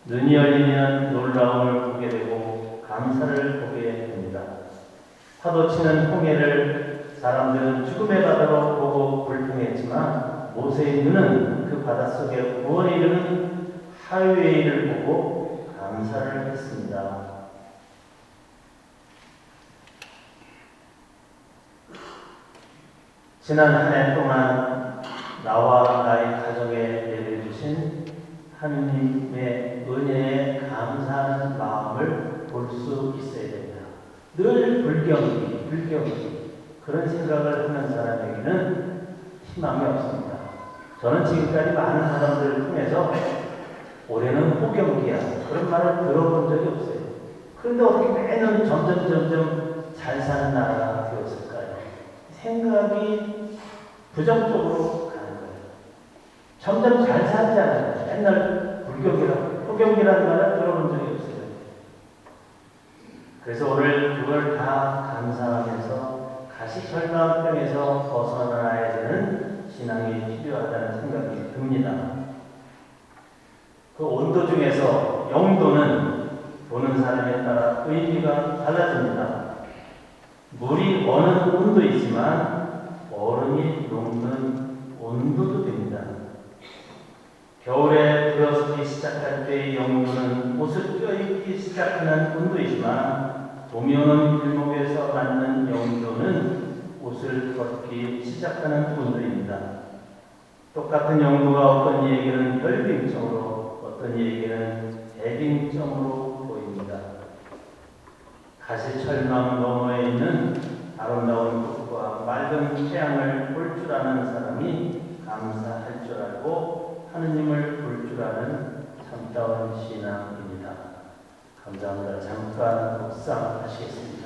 눈이 열리면 놀라움을 보게 되고 감사를 보게 됩니다. 파도치는 홍해를 사람들은 죽음의 바다로 보고 불평했지만 모세의 눈은 그 바닷속에 구원에 이르는 하이웨이를 보고 감사를 했습니다. 지난 한 해 동안 나와 나의 가정에 내려주신 하느님의 은혜에 감사하는 마음을 볼 수 있어야 됩니다. 늘 불경기 그런 생각을 하는 사람에게는 희망이 없습니다. 저는 지금까지 많은 사람들을 통해서 올해는 호경기야 그런 말을 들어본 적이 없어요. 그런데 어떻게 매년 점점 잘 사는 나라가 되었을까요? 생각이 부정적으로 가는 거예요. 점점 잘 살잖아요. 옛날 호경기라는 말을 들어본 적이 없어요. 그래서 오늘 그걸 다 감사하면서 가시철망병에서 벗어나야 되는 신앙이 필요하다는 생각이 듭니다. 그 온도 중에서 영도는 보는 사람에 따라 의미가 달라집니다. 물이 어느 온도이지만 얼음이 녹는 온도도 됩니다. 겨울에 들어서기 시작할 때의 영도는 옷을 껴입기 시작하는 온도이지만 봄이 오는 길목에서 맞는 영도는 옷을 벗기 시작하는 온도입니다. 똑같은 영도가 어떤 이에게는 결빙점으로 어떤 이에게는 대빙점으로 보입니다. 가시철망 너머에 있는 아름다운 꽃과 맑은 태양을 볼 줄 아는 사람이 감사할 줄 알고 하느님을 볼 줄 아는 참다운 신앙입니다. 감사합니다. 잠깐 묵상하시겠습니다.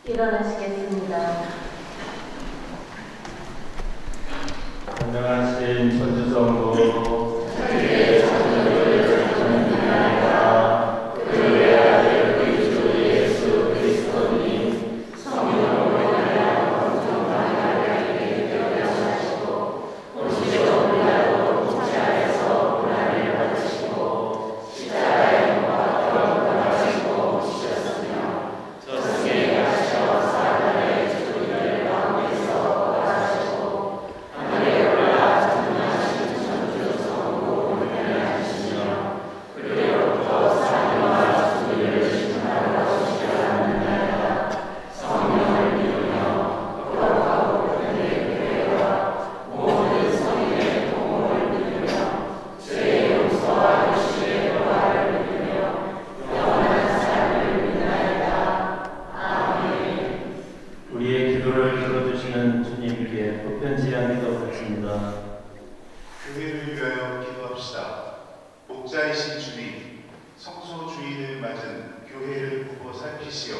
일어나시겠습니다. 건강하신 천주성도 모든 재앙에도 바칩니다. 교회를 위하여 기도합시다. 목자이신 주님, 성소 주인을 맞은 교회를 보고 살피시어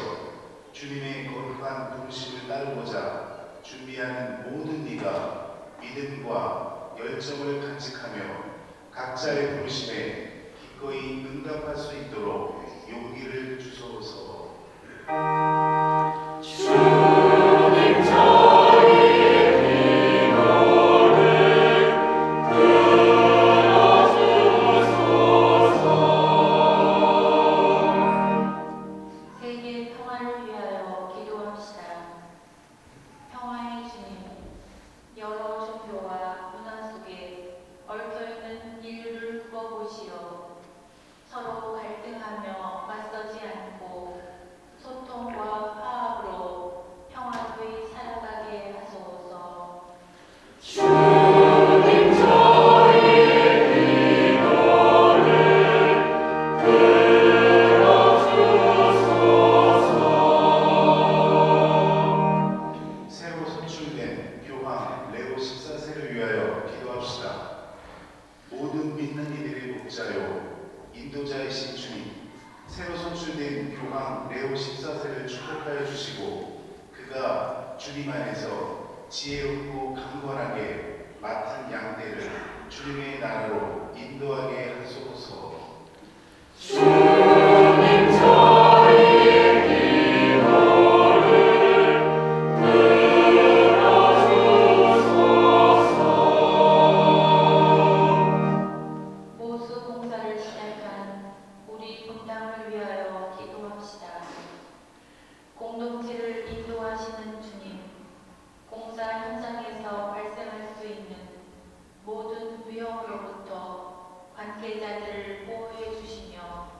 주님의 거룩한 부르심을 따르고자 준비하는 모든 이가 믿음과 열정을 간직하며 각자의 부르심에 기꺼이 응답할 수 있도록 용기를 주소서. 주님 저희 기도를 들어주소서. 세계 평화를 위하여 기도합시다. 평화의 주님, 여러 종교와 문화 속에 얽혀있는 인류를 굽어보시어 서로 갈등하며 맞서지 않고 소통과 화합으로 평화되이 살아가게 하소서. 주님 저희 기도를 들어주소서. 새로 선출된 교황 레오 14세를 위하여 기도합시다. 모든 믿는 이들의 목자요 인도자이신 주님, 새로 선출된 교황 레오 14세를 축복하여 주시고 그가 주님 안에서 지혜롭고 강건하게 맡은 양떼를 주님의 나라로 인도하게 하소서. 주님 저희 기도를 들어주소서. 보수 공사를 시작한 우리 분당을 위하여 기도합시다. 공동체를 인도하시는 주님, 공사 현장에서 발생할 수 있는 모든 위험으로부터 관계자들을 보호해 주시며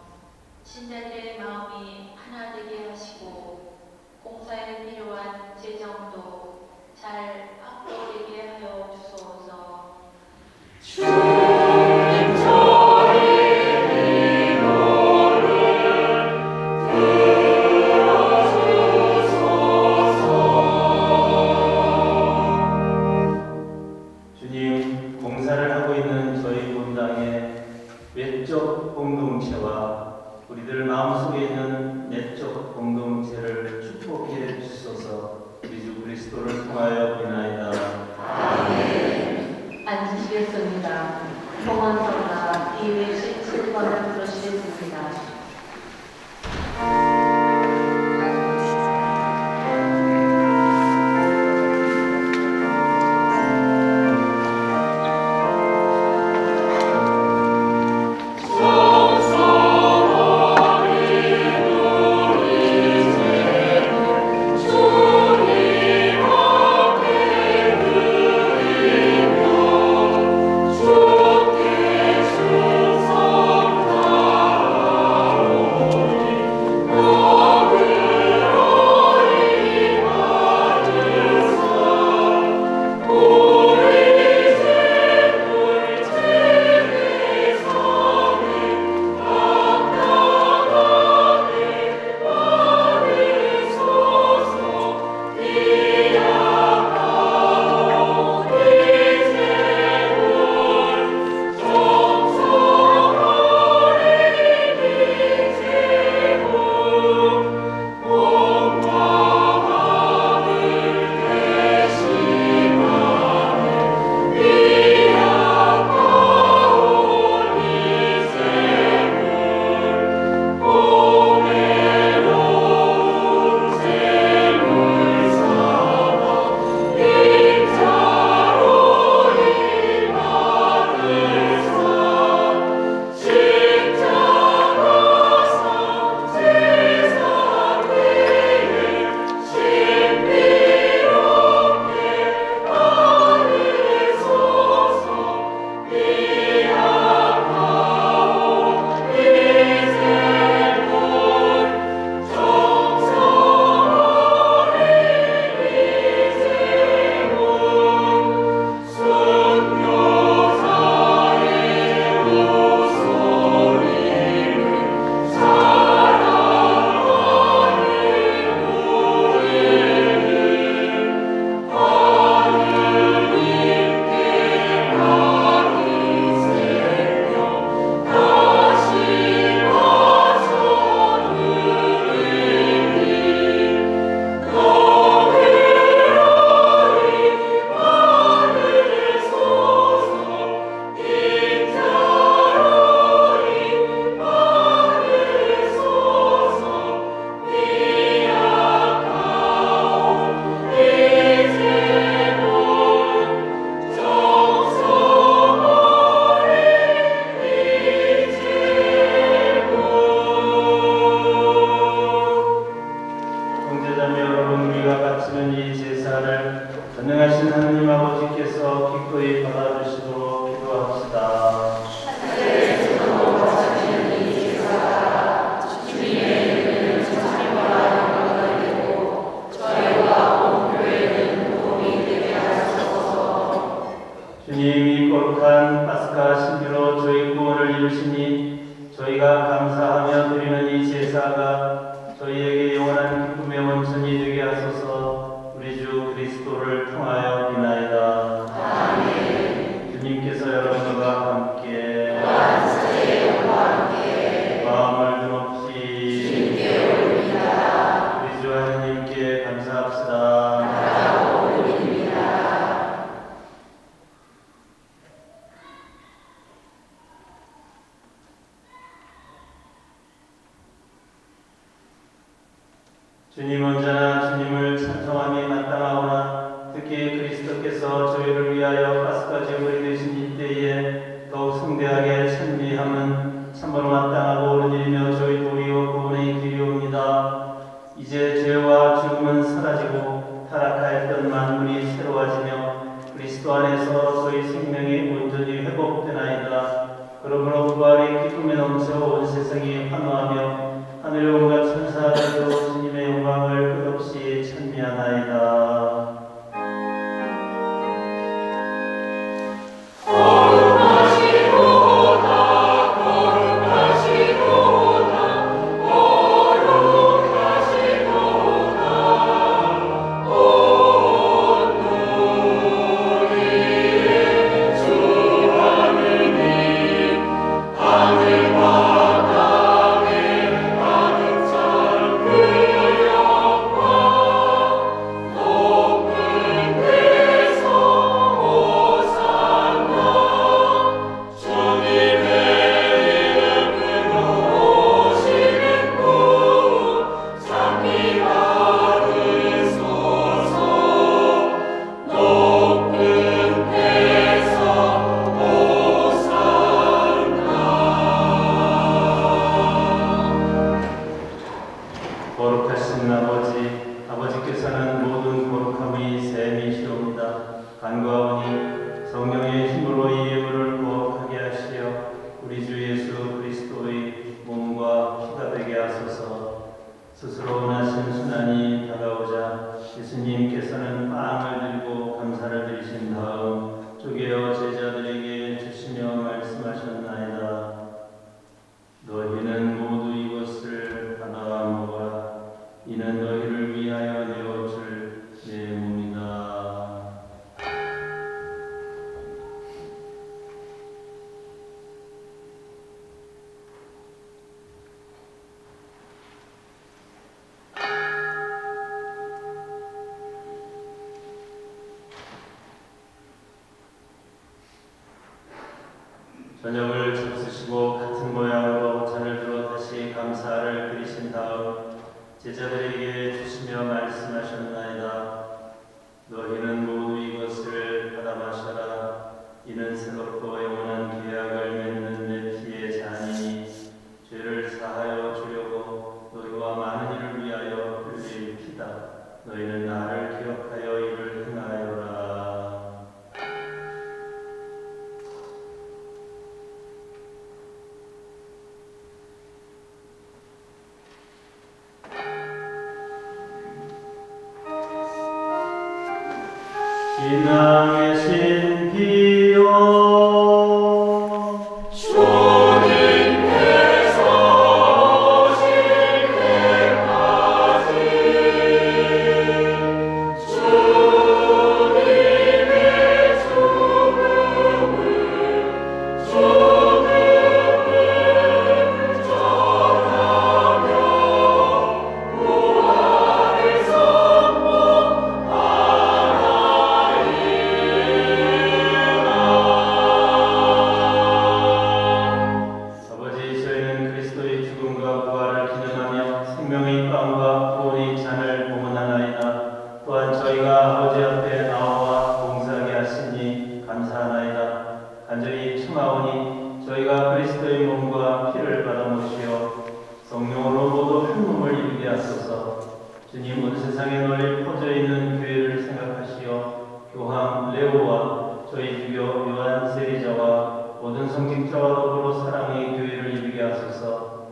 여러분 우리가 바치는 이 제사를 전능하신 하느님 아버지께서 기꺼이 받아주시도록 기도합시다. 주님이 거룩한 파스카 신비로 저희 구원을 이루시니 저희가 감사하며 드리는 이 제사가 저희에게 영원한 기쁨의 원천이 되게 하소서. 우리 주 그리스도를 통하여 비나이다. 아멘. 주님께서 여러분과 함께 마음을 드높이 주님께 올립니다. 우리 주 하나님께 감사합시다. 주님 언제나 주님을 찬송함이 마땅하오나 특히 그리스도께서 저희를 위하여 파스카 제물이 되신 이때에 더욱 성대하게 찬미함은 참으로 마땅하고 옳은 일이며 저희 도리요 구원의 길이옵니다. 이제 죄와 죽음은 사라지고 타락하였던 만물이 새로워지며 그리스도 안에서 저희 생명이 온전히 회복되나이다. 그러므로 부활의 기쁨에 넘쳐 온 세상이 환호하며 하늘의 온갖 천사들도 주님의 영광을 끝없이 찬미하나이다. 거룩하신 아버지께서는 모든 거룩함의 셈이시옵니다. 간구하오니 성령의 힘으로 이 예물을 거룩하게 하시어 우리 주 예수 그리스도의 몸과 피가 되게 하소서. 스스로 원하신 순환이 다가오자 예수님께서는 빵을 들고 감사를 드리신 다음 쪼개어 제자들에게 주시며 말씀하셨나이다. 너희는 모두 이것을 받아 먹어라. 이는 너희를 위하여 내어줄 내 몸이다. 저녁을 잡수시고 같은 모양으로 잔을 들어 다시 감사를 드리신 다음 제자들에게 주시며 말씀하셨나이다. 너희는 모두 이것을 받아 마셔라. 이는 새롭고 영원한 계약을 맺는 내 피의 잔이니 죄를 사하여 주려고 너희와 많은 이를 위하여 흘릴 피다. 너희는 나를 기억하여 이를 행하여라. 신앙의 신비요 주님, 온 세상에 널리 퍼져 있는 교회를 생각하시어 교황 레오와 저희 주교 요한 세리자와 모든 성직자와 더불어 사랑의 교회를 이루게 하소서.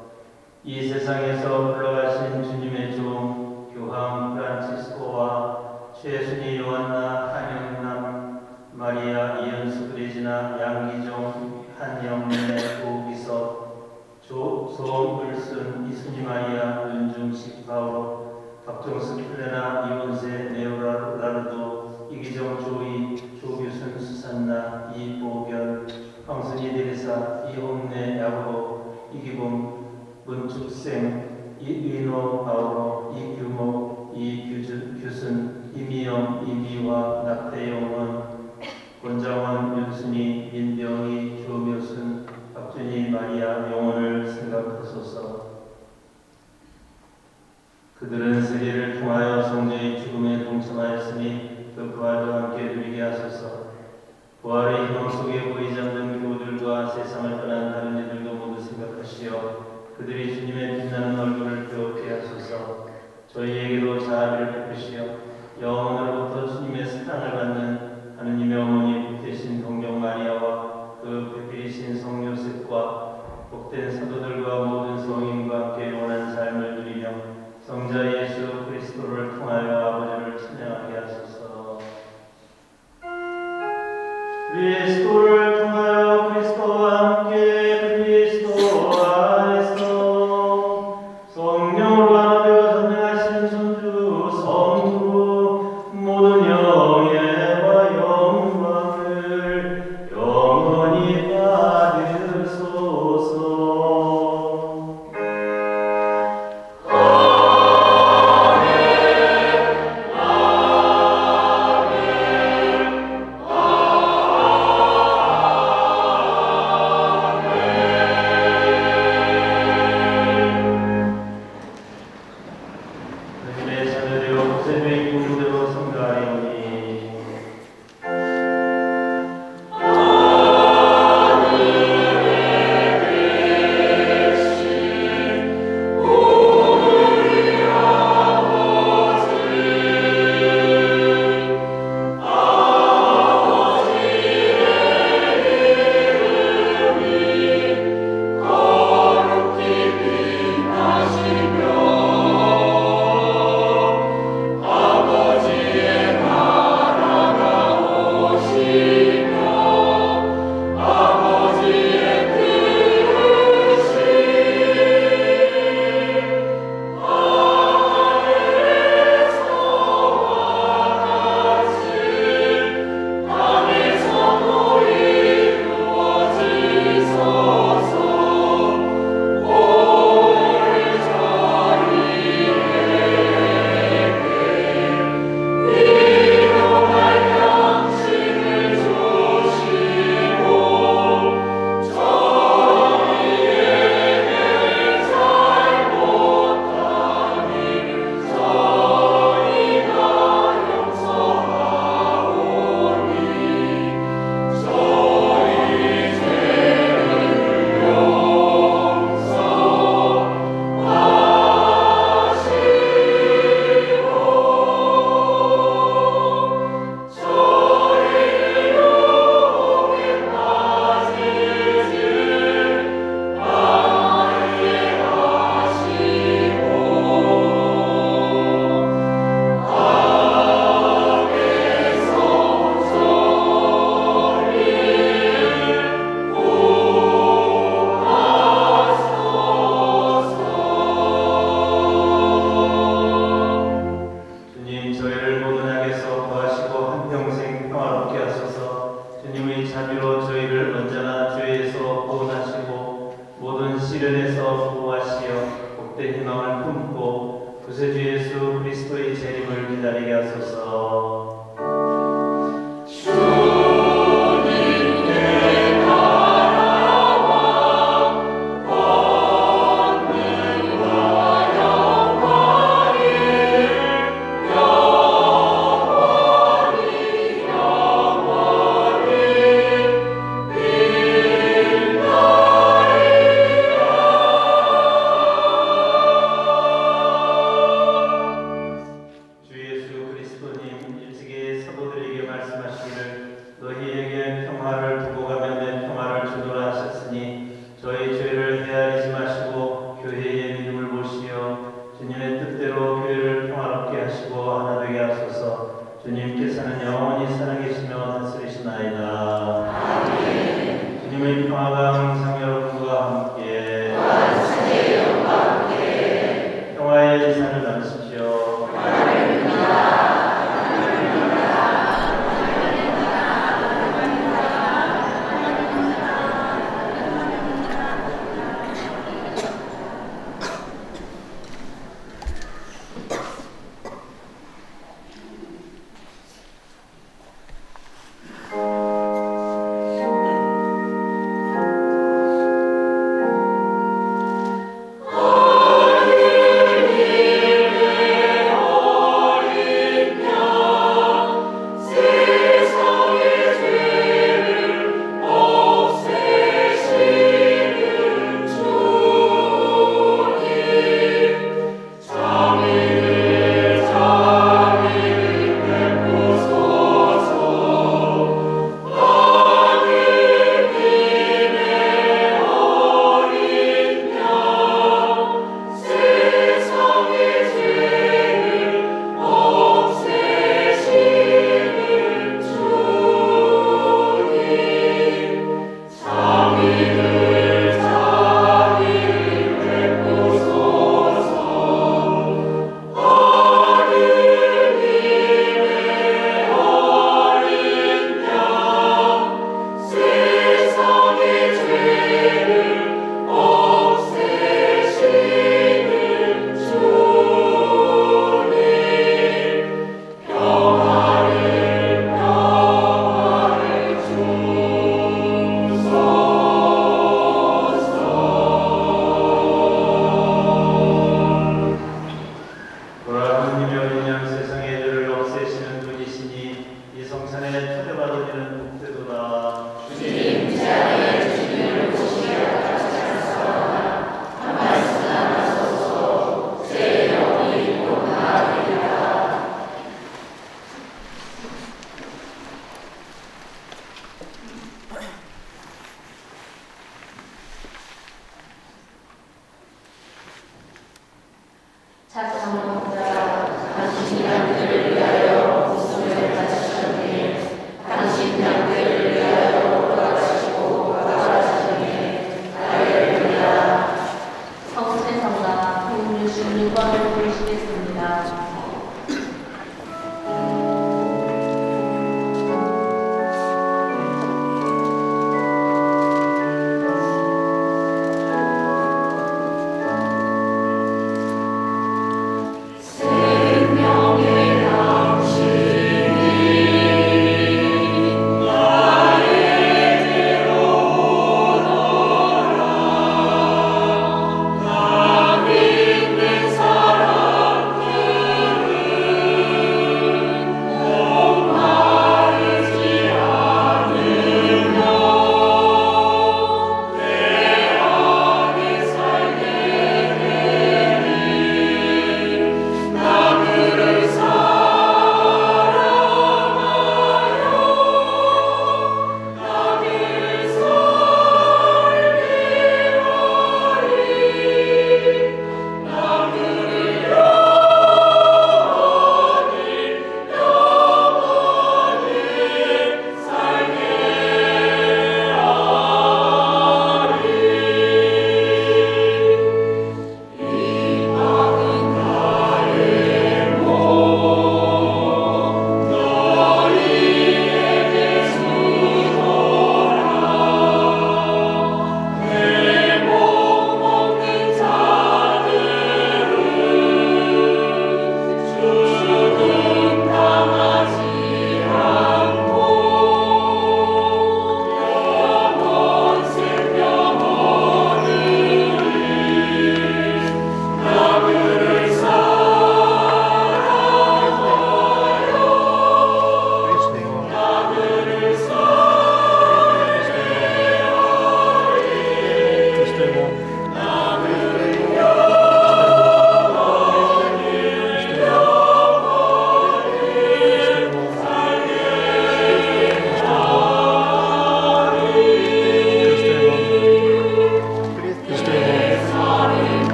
이 세상에서 불러가신 주님의 종 교황 프란치스코와 최순희 요한나 한영남 마리아 이현수 그레지나 양기종 한영래 오기섭 조소을순 이순희 마리아 윤중식 바오로 박정숙 플레나 이원세 네오라르도 이기정 조이 조규순 수산나 이보결 황순희 대리사 이홍래 야구로 이기봉 문축생 이인호 바오로 이규모 이규순 이미영 이미화 낙태영원 권장원 윤순희 민병희 조묘순 박준희 마리아 영혼을 생각하소서. 그들은 세계를 통하여 성자의 죽음에 동참하였으니 그 부활도 함께 누리게 하소서. 부활의 희망 속에 보이지 않는 교우들과 세상을 떠난 다른 이들도 모두 생각하시어 그들이 주님의 빛나는 얼굴을 배우게 하소서. 저희에게도 자비를 베푸시어 영원으로부터 주님의 사랑을 받는 하느님의 어머니 되신 동정 마리아와 그 배필이신 성 요셉과 복된 사도들과 모든 성인과 함께 영원한 삶을 누리며 성자 예수 그리스도를 통하여 아버지를 찬양하게 하소서. 그리스도를 통하여 그리스도와 함께 그리스도 안에서 성령으로 하나 되어 전능하신 손주 성부 모든 영예와 영광을 영원히 받으소서. 하나님의 자녀되어 구세주의 공대로 성가하리오니 시련에서 구하시어 복된 희망을 품고 구세주 예수 그리스도의 재림을 기다리게 하소서. 되게 하소서. 주님께서는 영원히 살아계시며 다스리시나이다. 아멘. 주님의 평화가 항상 여러분과 함께 평화의 지산을 나누십시오.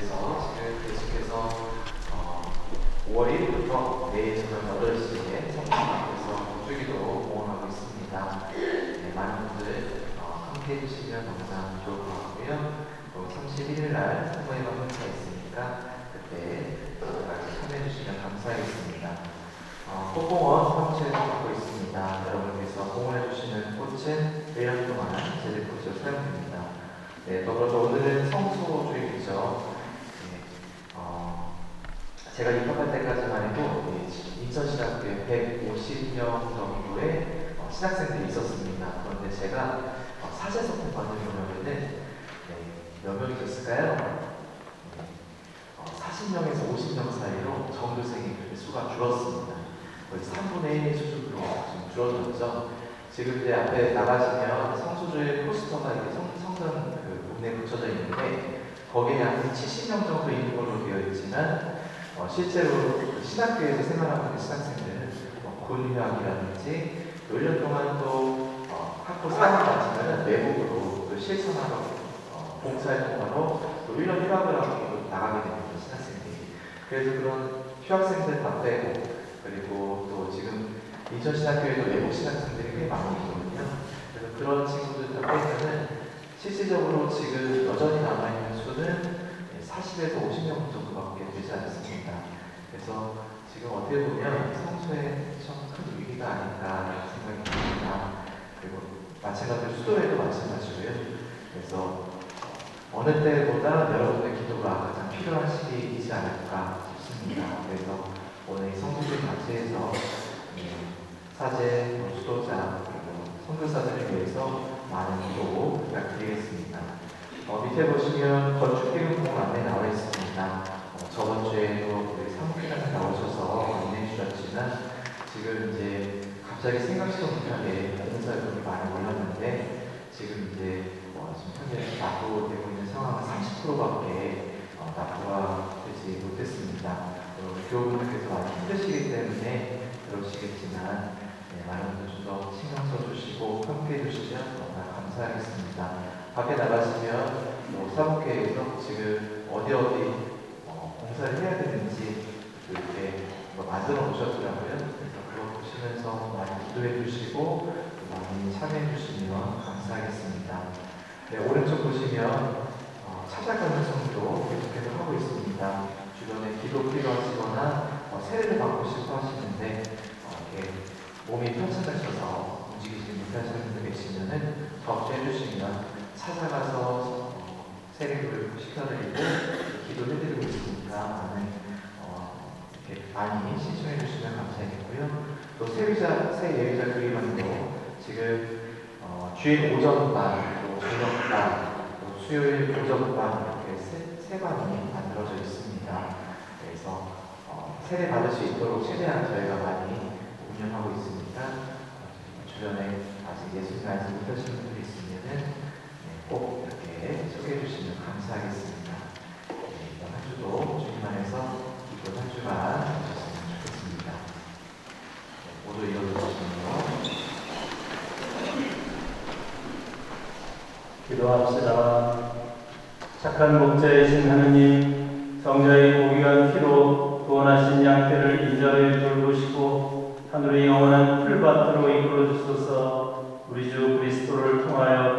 위해서 지금 계속해서 5월 1일부터 내일 저녁 8시에 성당 앞에서 주기도 공헌하고 있습니다. 네, 많은 분들 함께 해주시면 너무나 좋을 것 같고요. 또 31일 날 성모예방 행사 있으니까 그때 같이 참여해 주시면 감사하겠습니다. 꽃공원 사무실에서 받고 있습니다. 여러분께서 공헌해 주시는 꽃은 1년 동안 제재꽃으로 사용됩니다. 네, 더불어서 오늘은 성수주일이죠. 제가 입학할 때까지만 해도 인천신학교에 150명 정도의 신학생들이 있었습니다. 그런데 제가 사제 선택받은 경우에는 몇 명이 됐을까요? 40명에서 50명 사이로 전교생의 수가 줄었습니다. 거의 3분의 1 수준으로 지금 줄어들었죠. 지금 이제 앞에 나가시면 성수주일 포스터가 이렇게 성전 문에 붙여져 있는데 거기에 한 70명 정도 있는 걸로 되어 있지만 실제로 신학교에서 생활하고 있는 신학생들은 군휴학이라든지 또 1년 동안 또 학교 사학을 마치면 외국으로 또 실천하러 봉사활동하러 또 1년 휴학을 하고 나가게 됩니다. 신학생들이. 그래서 그런 휴학생들 다 빼고 그리고 또 지금 인천신학교에도 외국 신학생들이 꽤 많이 있거든요. 그래서 그런 친구들 다 빼면은 실질적으로 지금 여전히 남아있는 수는 40에서 50명 정도밖에 되지 않습니다. 그래서 지금 어떻게 보면 성수에 참 큰 위기가 아닌가라는 생각이 듭니다. 그리고 마찬가지로 수도에도 마찬가지고요. 그래서 어느 때보다 여러분의 기도가 가장 필요한 시기이지 않을까 싶습니다. 그래서 오늘 이 성수주일 단체에서 사제, 수도자, 그리고 선교사들을 위해서 많은 기도 부탁드리겠습니다. 밑에 보시면 건축기금공 안내 나와 있습니다. 저번 주에도 우리 사무총장님 나오셔서 안내해 주셨지만 지금 이제 갑자기 생각지도 못하게 공사율이 많이 올랐는데 지금 이제 지금 현재 납부되고 있는 상황은 30%밖에 납부가 되지 못했습니다. 교우분들께서 많이 힘드시기 때문에 그러시겠지만 많은 분들 좀 더 신경 써주시고 함께 해주시면 너무나 감사하겠습니다. 밖에 나가시면 사무회에서 지금 어디 공사를 해야 되는지 이렇게 만들어 놓으셨더라고요. 그래서 그거 보시면서 많이 기도해 주시고 많이 참여해 주시면 감사하겠습니다. 네, 오른쪽 보시면 찾아가는 성도 계속해서 하고 있습니다. 주변에 기도 필요하시거나 세례를 받고 싶어 하시는데 이렇게 몸이 편찮으셔서 움직이지 못하시는 분들 계시면은 접수해 주시면 찾아가서 세례를 시켜드리고 기도해드리고 있으니까 많은 이렇게 많이 신청해 주시면 감사하겠고요. 또 새 예배자 그림안도 지금 주일 오전반, 또 저녁반, 또 수요일 오전반 이렇게 세 반이 만들어져 있습니다. 그래서 세례 받을 수 있도록 최대한 저희가 많이 운영하고 있으니까 주변에 아직 예수님 알지 못하시는 분들이 있으면은 꼭 이렇게 소개해 주시면 감사하겠습니다. 이번 한 주도 주님 안에서 기쁜 한 주간 되셨으면 좋겠습니다. 모두 일어나시며 기도합시다. 착한 목자이신 하느님, 성자의 고귀한 피로 구원하신 양떼를 인자하여 돌보시고 하늘의 영원한 풀밭으로 이끌어 주소서. 우리 주 그리스도를 통하여